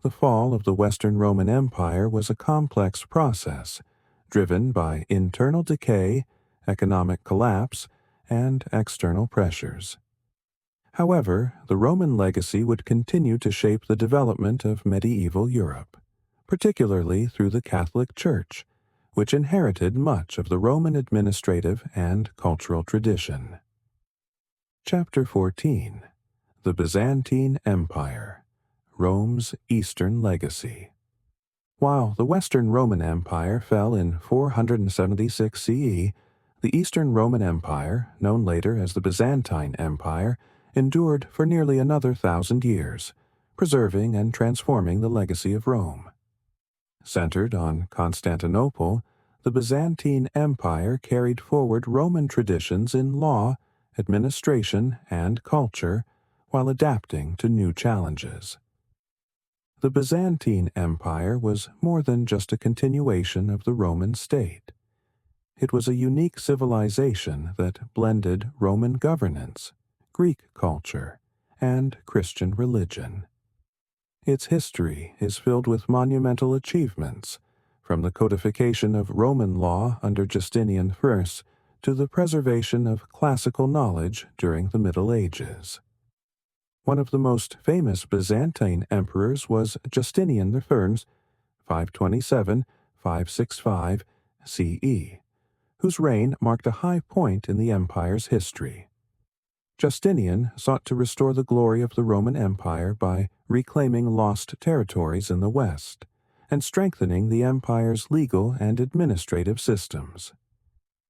The fall of the Western Roman Empire was a complex process, driven by internal decay, economic collapse, and external pressures. However, the Roman legacy would continue to shape the development of medieval Europe, particularly through the Catholic Church, which inherited much of the Roman administrative and cultural tradition. Chapter 14. The Byzantine Empire. Rome's Eastern Legacy. While the Western Roman Empire fell in 476 CE, the Eastern Roman Empire, known later as the Byzantine Empire, endured for nearly another 1,000 years, preserving and transforming the legacy of Rome. Centered on Constantinople, the Byzantine Empire carried forward Roman traditions in law, administration, and culture, while adapting to new challenges. The Byzantine Empire was more than just a continuation of the Roman state. It was a unique civilization that blended Roman governance, Greek culture, and Christian religion. Its history is filled with monumental achievements, from the codification of Roman law under Justinian I to the preservation of classical knowledge during the Middle Ages. One of the most famous Byzantine emperors was Justinian I's 527–565 CE, whose reign marked a high point in the empire's history. Justinian sought to restore the glory of the Roman Empire by reclaiming lost territories in the West and strengthening the empire's legal and administrative systems.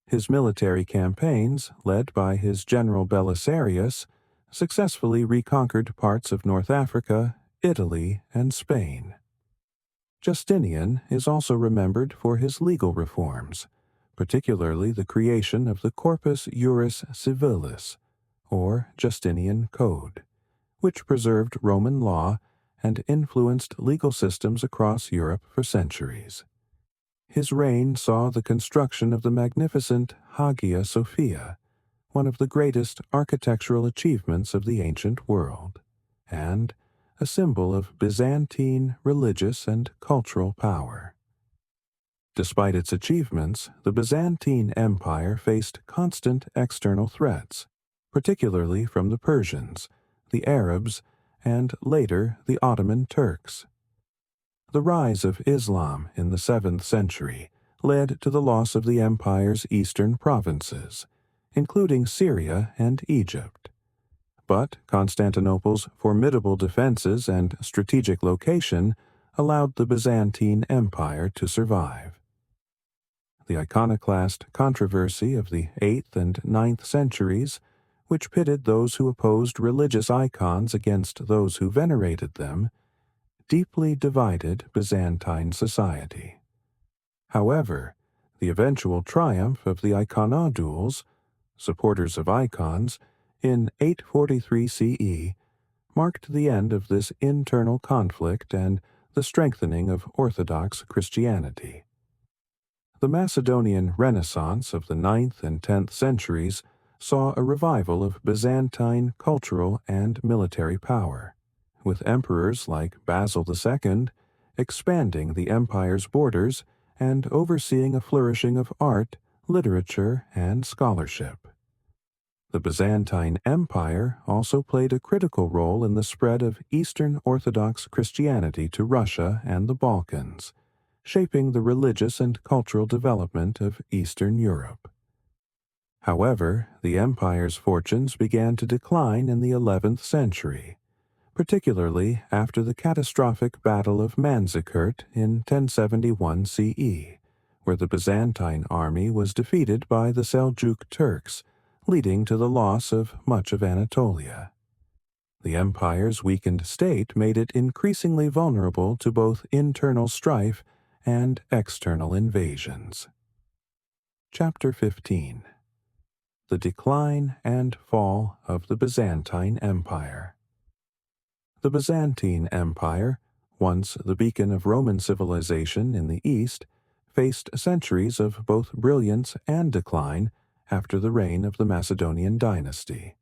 His military campaigns, led by his general Belisarius, successfully reconquered parts of North Africa, Italy, and Spain. Justinian is also remembered for his legal reforms, particularly the creation of the Corpus Juris Civilis, or Justinian Code, which preserved Roman law and influenced legal systems across Europe for centuries. His reign saw the construction of the magnificent Hagia Sophia, one of the greatest architectural achievements of the ancient world, and a symbol of Byzantine religious and cultural power. Despite its achievements, the Byzantine Empire faced constant external threats, particularly from the Persians, the Arabs, and later the Ottoman Turks. The rise of Islam in the 7th century led to the loss of the empire's eastern provinces, including Syria and Egypt. But Constantinople's formidable defenses and strategic location allowed the Byzantine Empire to survive. The iconoclast controversy of the 8th and 9th centuries, which pitted those who opposed religious icons against those who venerated them, deeply divided Byzantine society. However, the eventual triumph of the iconodules, supporters of icons, in 843 CE marked the end of this internal conflict and the strengthening of Orthodox Christianity. The Macedonian Renaissance of the 9th and 10th centuries saw a revival of Byzantine cultural and military power, with emperors like Basil II expanding the empire's borders and overseeing a flourishing of art, literature, and scholarship. The Byzantine Empire also played a critical role in the spread of Eastern Orthodox Christianity to Russia and the Balkans, shaping the religious and cultural development of Eastern Europe. However, the empire's fortunes began to decline in the 11th century, particularly after the catastrophic Battle of Manzikert in 1071 CE, where the Byzantine army was defeated by the Seljuk Turks, leading to the loss of much of Anatolia. The empire's weakened state made it increasingly vulnerable to both internal strife and external invasions. Chapter 15. The Decline and Fall of the Byzantine Empire. The Byzantine Empire, once the beacon of Roman civilization in the East, faced centuries of both brilliance and decline after the reign of the Macedonian dynasty.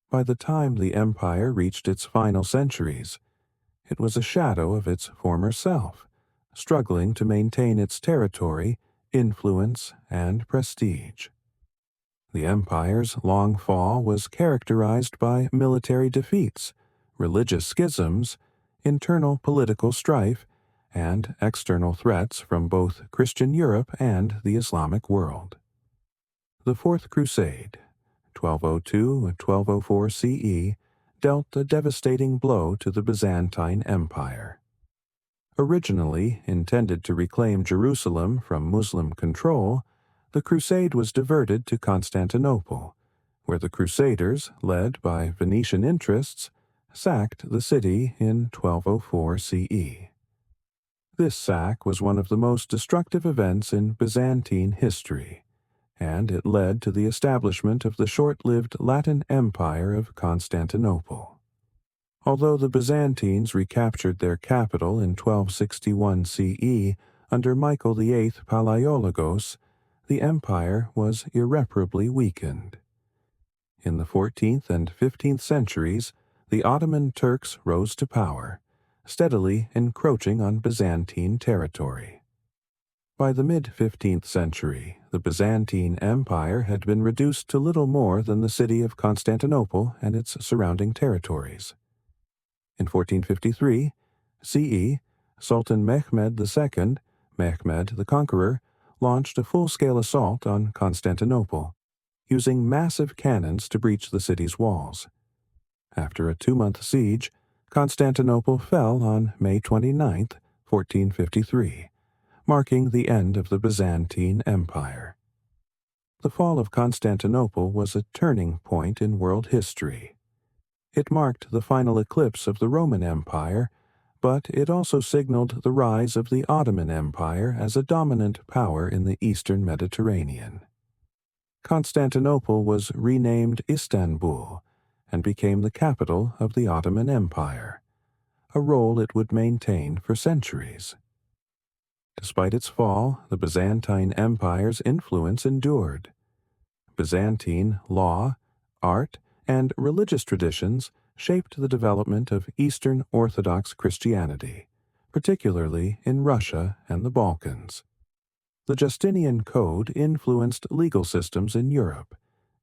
By the time the empire reached its final centuries, it was a shadow of its former self, struggling to maintain its territory, influence, and prestige. The empire's long fall was characterized by military defeats, religious schisms, internal political strife, and external threats from both Christian Europe and the Islamic world. The Fourth Crusade, 1202–1204 CE, dealt a devastating blow to the Byzantine Empire. Originally intended to reclaim Jerusalem from Muslim control, the crusade was diverted to Constantinople, where the Crusaders, led by Venetian interests, sacked the city in 1204 CE. This sack was one of the most destructive events in Byzantine history, and it led to the establishment of the short-lived Latin Empire of Constantinople. Although the Byzantines recaptured their capital in 1261 CE under Michael VIII Palaiologos, the empire was irreparably weakened. In the 14th and 15th centuries, the Ottoman Turks rose to power, steadily encroaching on Byzantine territory. By the mid-15th century, the Byzantine Empire had been reduced to little more than the city of Constantinople and its surrounding territories. In 1453 CE, Sultan Mehmed II, Mehmed the Conqueror, launched a full-scale assault on Constantinople, using massive cannons to breach the city's walls. After a 2-month siege, Constantinople fell on May 29, 1453, marking the end of the Byzantine Empire. The fall of Constantinople was a turning point in world history. It marked the final eclipse of the Roman Empire, but it also signaled the rise of the Ottoman Empire as a dominant power in the eastern Mediterranean. Constantinople was renamed Istanbul and became the capital of the Ottoman Empire, a role it would maintain for centuries. Despite its fall, the Byzantine Empire's influence endured. Byzantine law, art, and religious traditions shaped the development of Eastern Orthodox Christianity, particularly in Russia and the Balkans. The Justinian Code influenced legal systems in Europe,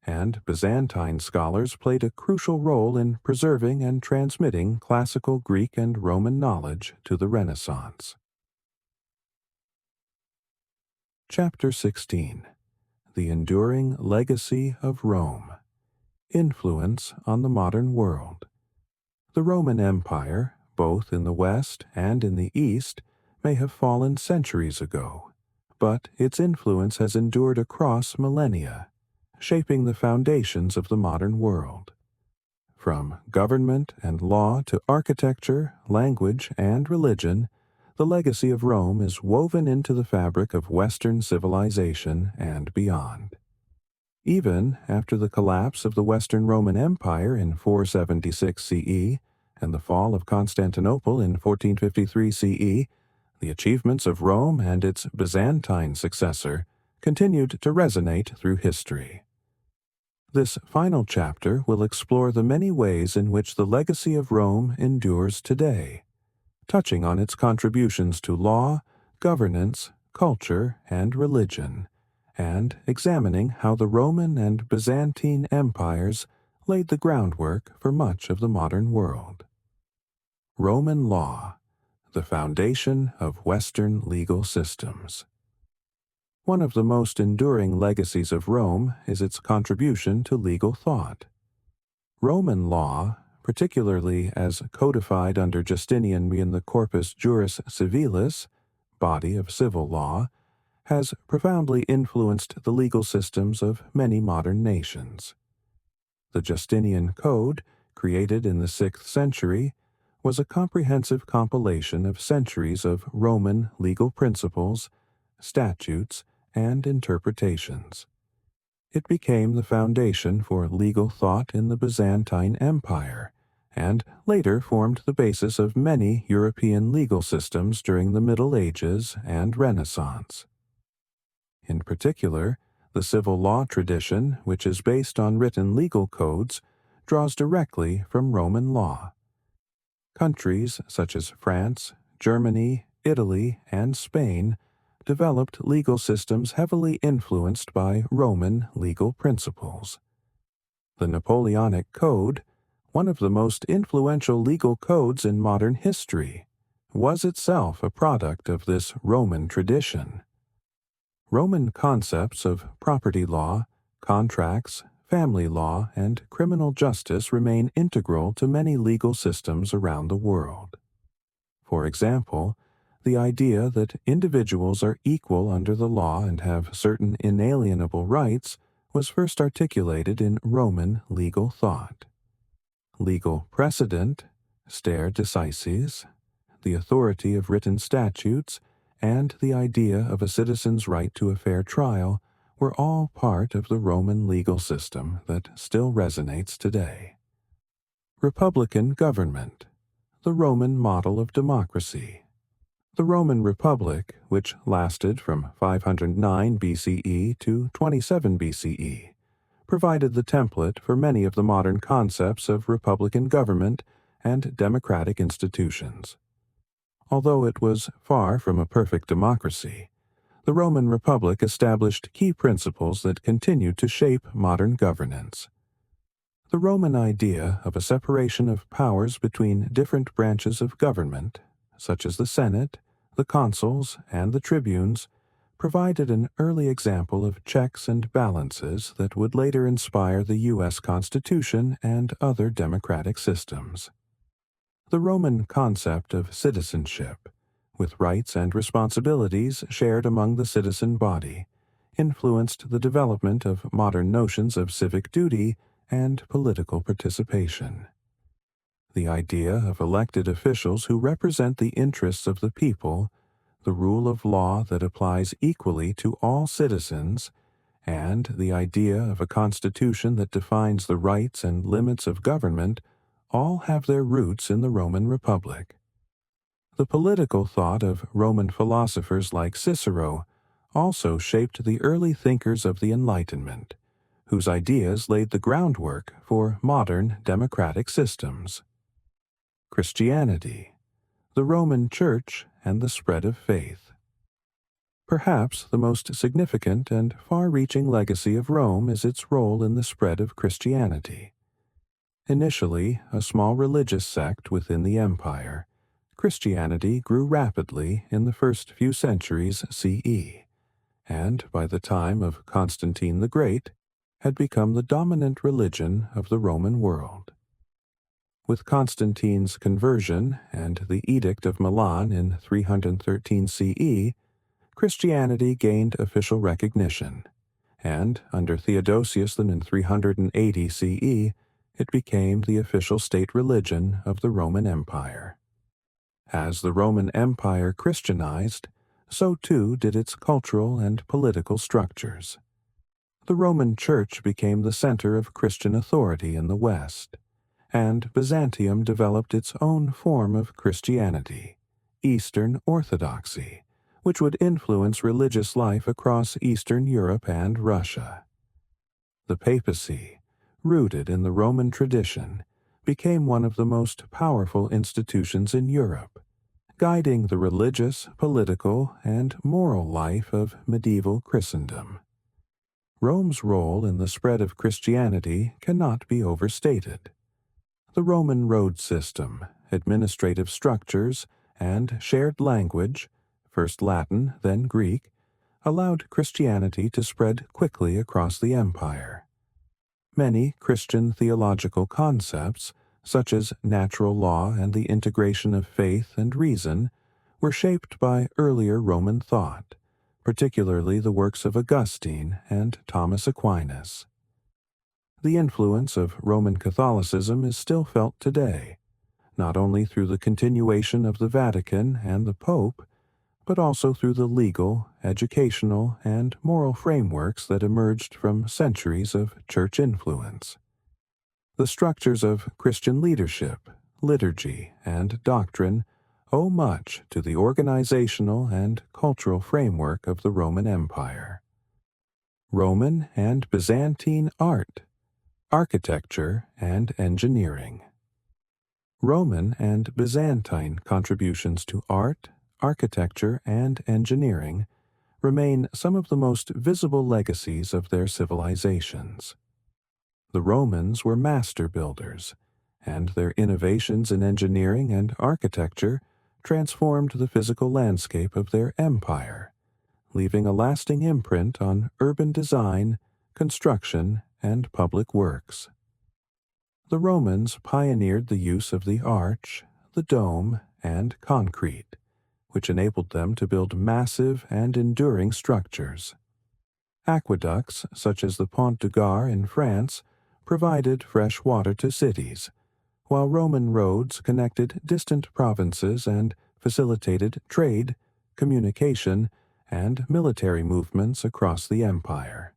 and Byzantine scholars played a crucial role in preserving and transmitting classical Greek and Roman knowledge to the Renaissance. Chapter 16. The Enduring Legacy of Rome. Influence on the Modern World. The Roman Empire, both in the West and in the East, may have fallen centuries ago, but its influence has endured across millennia, shaping the foundations of the modern world. From government and law to architecture, language, and religion, the legacy of Rome is woven into the fabric of Western civilization and beyond. Even after the collapse of the Western Roman Empire in 476 CE and the fall of Constantinople in 1453 CE, the achievements of Rome and its Byzantine successor continued to resonate through history. This final chapter will explore the many ways in which the legacy of Rome endures today, touching on its contributions to law, governance, culture, and religion, and examining how the Roman and Byzantine empires laid the groundwork for much of the modern world. Roman law, the foundation of Western legal systems. One of the most enduring legacies of Rome is its contribution to legal thought. Roman law, particularly as codified under Justinian in the Corpus Juris Civilis, body of civil law, has profoundly influenced the legal systems of many modern nations. The Justinian Code, created in the 6th century, was a comprehensive compilation of centuries of Roman legal principles, statutes, and interpretations. It became the foundation for legal thought in the Byzantine Empire, and later formed the basis of many European legal systems during the Middle Ages and Renaissance. In particular, the civil law tradition, which is based on written legal codes, draws directly from Roman law. Countries such as France, Germany, Italy, and Spain developed legal systems heavily influenced by Roman legal principles. The Napoleonic Code, one of the most influential legal codes in modern history, was itself a product of this Roman tradition. Roman concepts of property law, contracts, family law, and criminal justice remain integral to many legal systems around the world. For example, the idea that individuals are equal under the law and have certain inalienable rights was first articulated in Roman legal thought. Legal precedent, stare decisis, the authority of written statutes, and the idea of a citizen's right to a fair trial were all part of the Roman legal system that still resonates today. Republican government, the Roman model of democracy. The Roman Republic, which lasted from 509 BCE to 27 BCE, provided the template for many of the modern concepts of republican government and democratic institutions. Although it was far from a perfect democracy, the Roman Republic established key principles that continued to shape modern governance. The Roman idea of a separation of powers between different branches of government, such as the Senate, the consuls, and the tribunes, provided an early example of checks and balances that would later inspire the U.S. Constitution and other democratic systems. The Roman concept of citizenship, with rights and responsibilities shared among the citizen body, influenced the development of modern notions of civic duty and political participation. The idea of elected officials who represent the interests of the people, the rule of law that applies equally to all citizens, and the idea of a constitution that defines the rights and limits of government all have their roots in the Roman Republic. The political thought of Roman philosophers like Cicero also shaped the early thinkers of the Enlightenment, whose ideas laid the groundwork for modern democratic systems. Christianity, the Roman Church, and the spread of faith. Perhaps the most significant and far-reaching legacy of Rome is its role in the spread of Christianity. Initially a small religious sect within the empire, Christianity grew rapidly in the first few centuries CE, and by the time of Constantine the Great, had become the dominant religion of the Roman world. With Constantine's conversion and the Edict of Milan in 313 CE, Christianity gained official recognition, and under Theodosius in 380 CE, it became the official state religion of the Roman Empire. As the Roman Empire Christianized, so too did its cultural and political structures. The Roman Church became the center of Christian authority in the West, and Byzantium developed its own form of Christianity, Eastern Orthodoxy, which would influence religious life across Eastern Europe and Russia. The papacy, rooted in the Roman tradition, became one of the most powerful institutions in Europe, guiding the religious, political, and moral life of medieval Christendom. Rome's role in the spread of Christianity cannot be overstated. The Roman road system, administrative structures, and shared language, first Latin, then Greek, allowed Christianity to spread quickly across the empire. Many Christian theological concepts, such as natural law and the integration of faith and reason, were shaped by earlier Roman thought, particularly the works of Augustine and Thomas Aquinas. The influence of Roman Catholicism is still felt today, not only through the continuation of the Vatican and the Pope, but also through the legal, educational, and moral frameworks that emerged from centuries of church influence. The structures of Christian leadership, liturgy, and doctrine owe much to the organizational and cultural framework of the Roman Empire. Roman and Byzantine art, architecture, and engineering. Roman and Byzantine contributions to art, architecture, and engineering remain some of the most visible legacies of their civilizations. The Romans were master builders, and their innovations in engineering and architecture transformed the physical landscape of their empire, leaving a lasting imprint on urban design, construction, and public works. The Romans pioneered the use of the arch, the dome, and concrete, which enabled them to build massive and enduring structures. Aqueducts, such as the Pont du Gard in France, provided fresh water to cities, while Roman roads connected distant provinces and facilitated trade, communication, and military movements across the empire.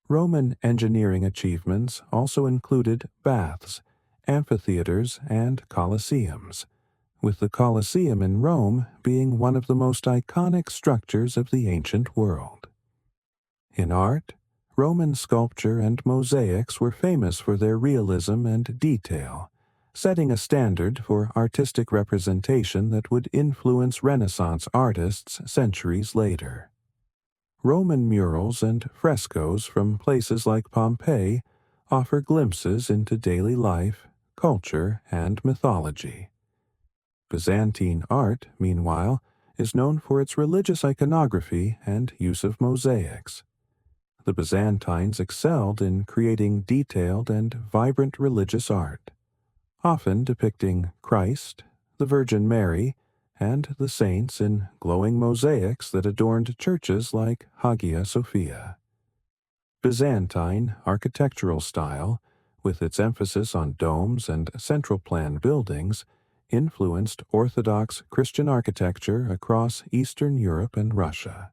Roman engineering achievements also included baths, amphitheaters, and colosseums, with the Colosseum in Rome being one of the most iconic structures of the ancient world. In art, Roman sculpture and mosaics were famous for their realism and detail, setting a standard for artistic representation that would influence Renaissance artists centuries later. Roman murals and frescoes from places like Pompeii offer glimpses into daily life, culture, and mythology. Byzantine art, meanwhile, is known for its religious iconography and use of mosaics. The Byzantines excelled in creating detailed and vibrant religious art, often depicting Christ, the Virgin Mary, and the saints in glowing mosaics that adorned churches like Hagia Sophia. Byzantine architectural style, with its emphasis on domes and central plan buildings, influenced Orthodox Christian architecture across Eastern Europe and Russia.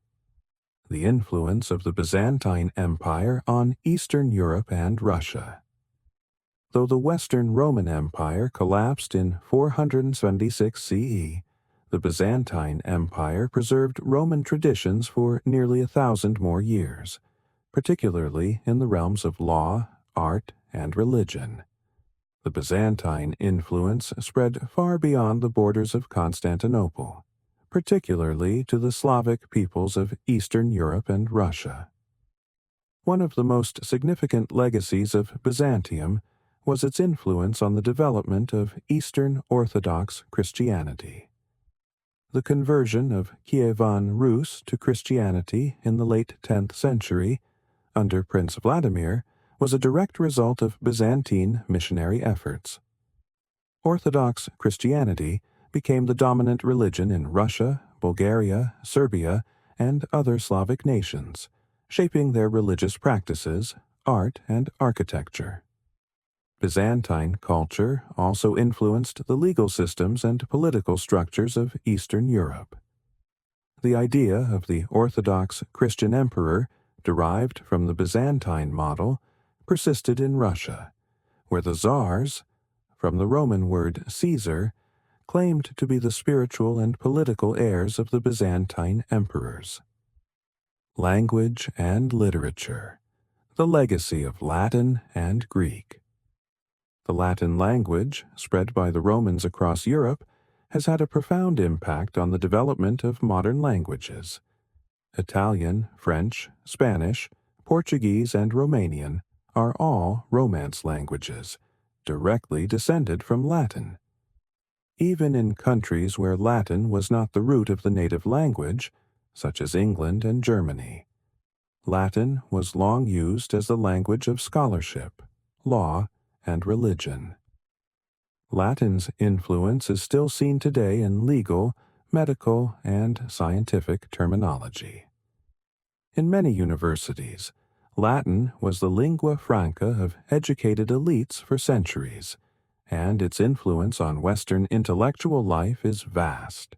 The influence of the Byzantine Empire on Eastern Europe and Russia. Though the Western Roman Empire collapsed in 476 CE, the Byzantine Empire preserved Roman traditions for nearly 1,000 more years, particularly in the realms of law, art, and religion. The Byzantine influence spread far beyond the borders of Constantinople, particularly to the Slavic peoples of Eastern Europe and Russia. One of the most significant legacies of Byzantium was its influence on the development of Eastern Orthodox Christianity. The conversion of Kievan Rus to Christianity in the late 10th century, under Prince Vladimir, was a direct result of Byzantine missionary efforts. Orthodox Christianity became the dominant religion in Russia, Bulgaria, Serbia, and other Slavic nations, shaping their religious practices, art, and architecture. Byzantine culture also influenced the legal systems and political structures of Eastern Europe. The idea of the Orthodox Christian emperor, derived from the Byzantine model, persisted in Russia, where the czars, from the Roman word Caesar, claimed to be the spiritual and political heirs of the Byzantine emperors. Language and literature. The legacy of Latin and Greek. The Latin language, spread by the Romans across Europe, has had a profound impact on the development of modern languages. Italian, French, Spanish, Portuguese, and Romanian are all Romance languages, directly descended from Latin. Even in countries where Latin was not the root of the native language, such as England and Germany, Latin was long used as the language of scholarship, law, and religion. Latin's influence is still seen today in legal, medical, and scientific terminology. In many universities, Latin was the lingua franca of educated elites for centuries, and its influence on Western intellectual life is vast.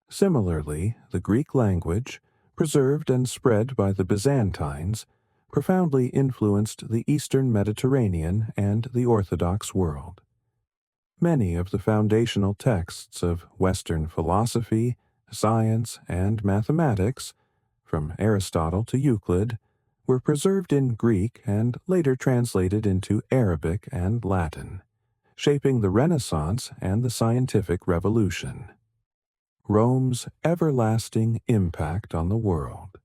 Similarly, the Greek language, preserved and spread by the Byzantines, profoundly influenced the Eastern Mediterranean and the Orthodox world. Many of the foundational texts of Western philosophy, science, and mathematics, from Aristotle to Euclid, were preserved in Greek and later translated into Arabic and Latin, shaping the Renaissance and the scientific revolution. Rome's everlasting impact on the world.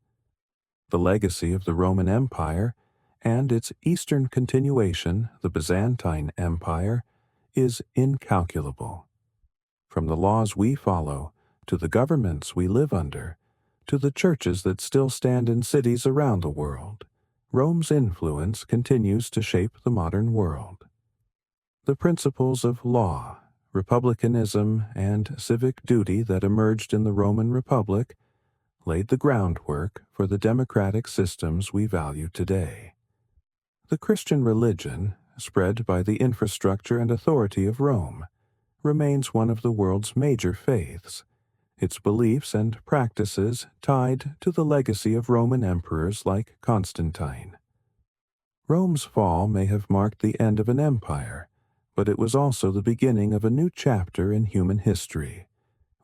The legacy of the Roman Empire and its eastern continuation, the Byzantine Empire, is incalculable. From the laws we follow, to the governments we live under, to the churches that still stand in cities around the world, Rome's influence continues to shape the modern world. The principles of law, republicanism, and civic duty that emerged in the Roman Republic laid the groundwork for the democratic systems we value today. The Christian religion, spread by the infrastructure and authority of Rome, remains one of the world's major faiths, its beliefs and practices tied to the legacy of Roman emperors like Constantine. Rome's fall may have marked the end of an empire, but it was also the beginning of a new chapter in human history,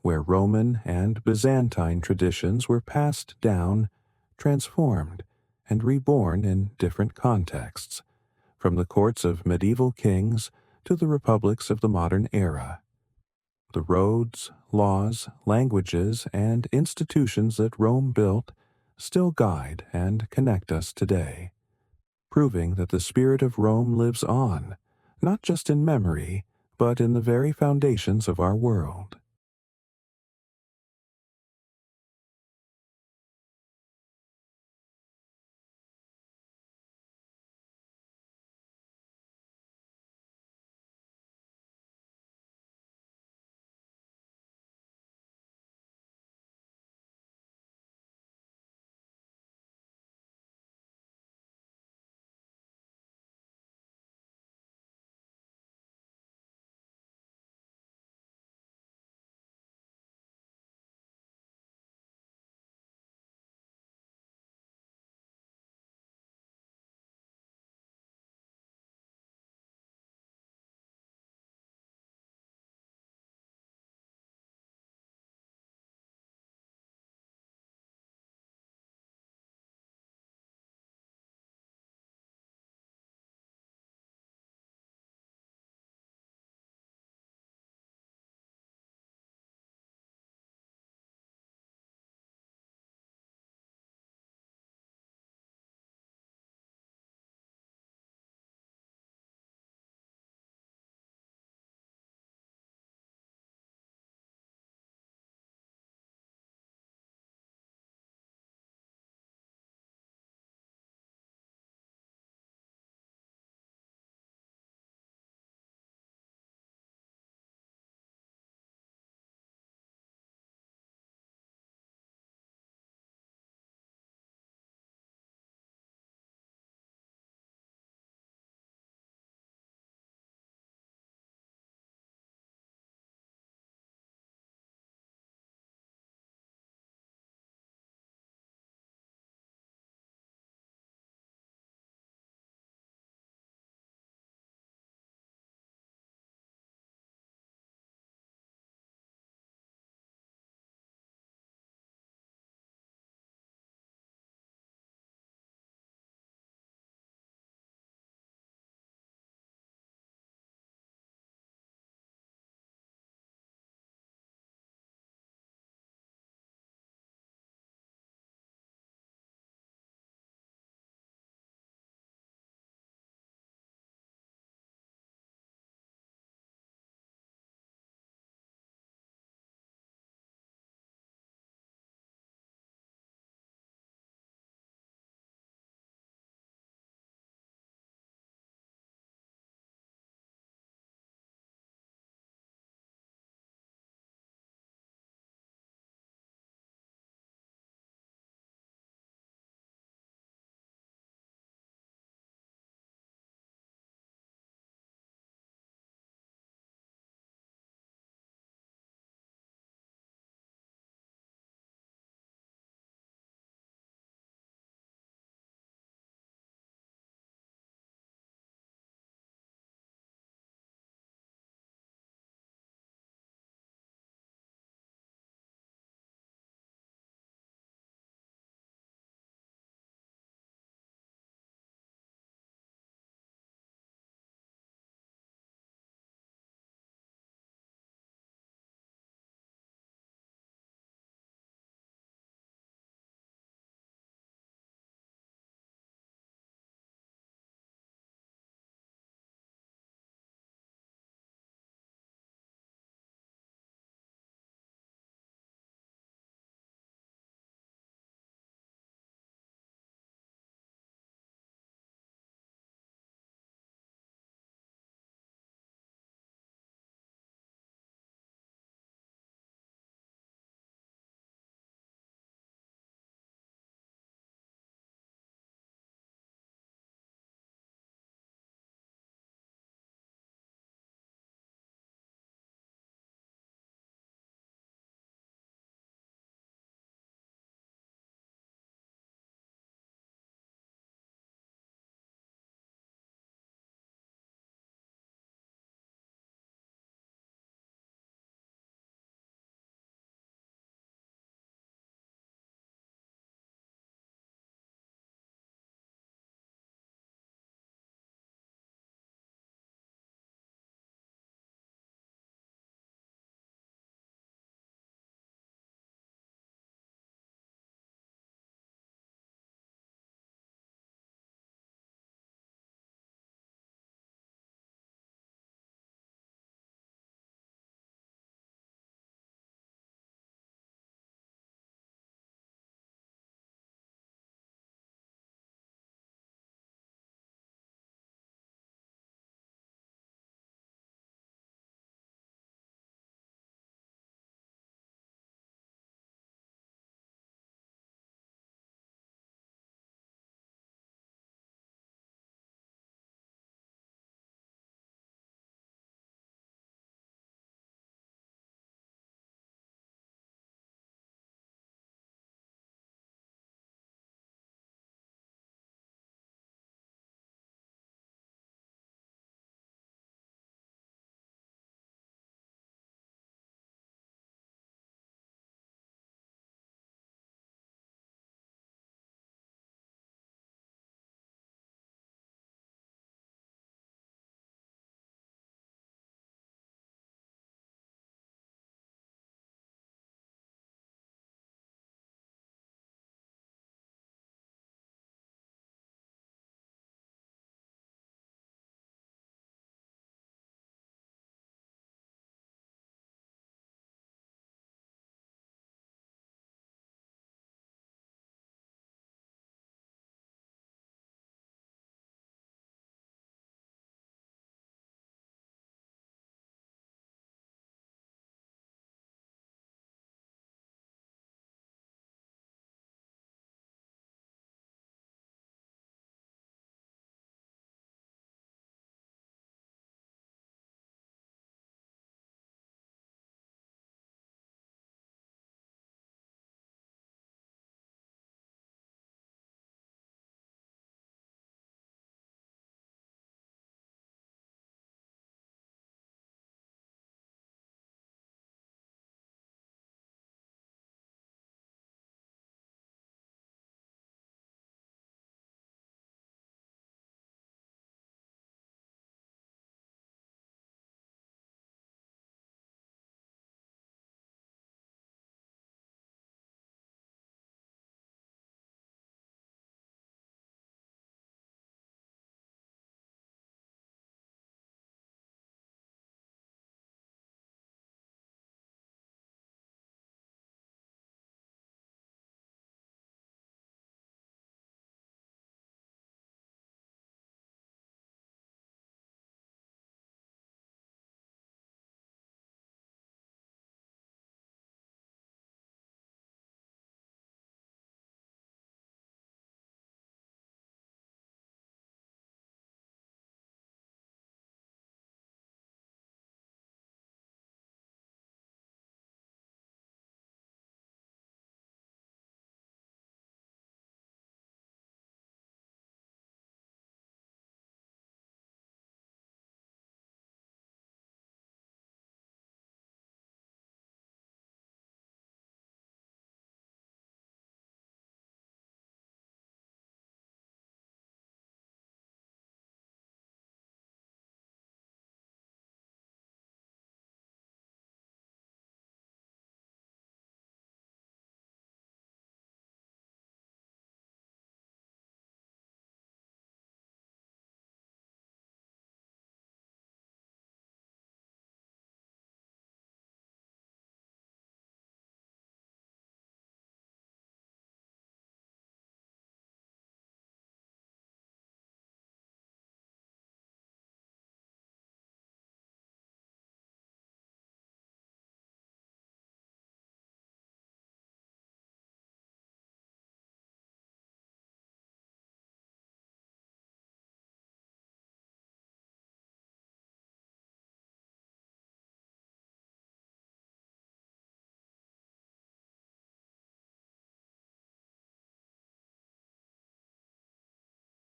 where Roman and Byzantine traditions were passed down, transformed, and reborn in different contexts, from the courts of medieval kings to the republics of the modern era. The roads, laws, languages, and institutions that Rome built still guide and connect us today, proving that the spirit of Rome lives on, not just in memory, but in the very foundations of our world.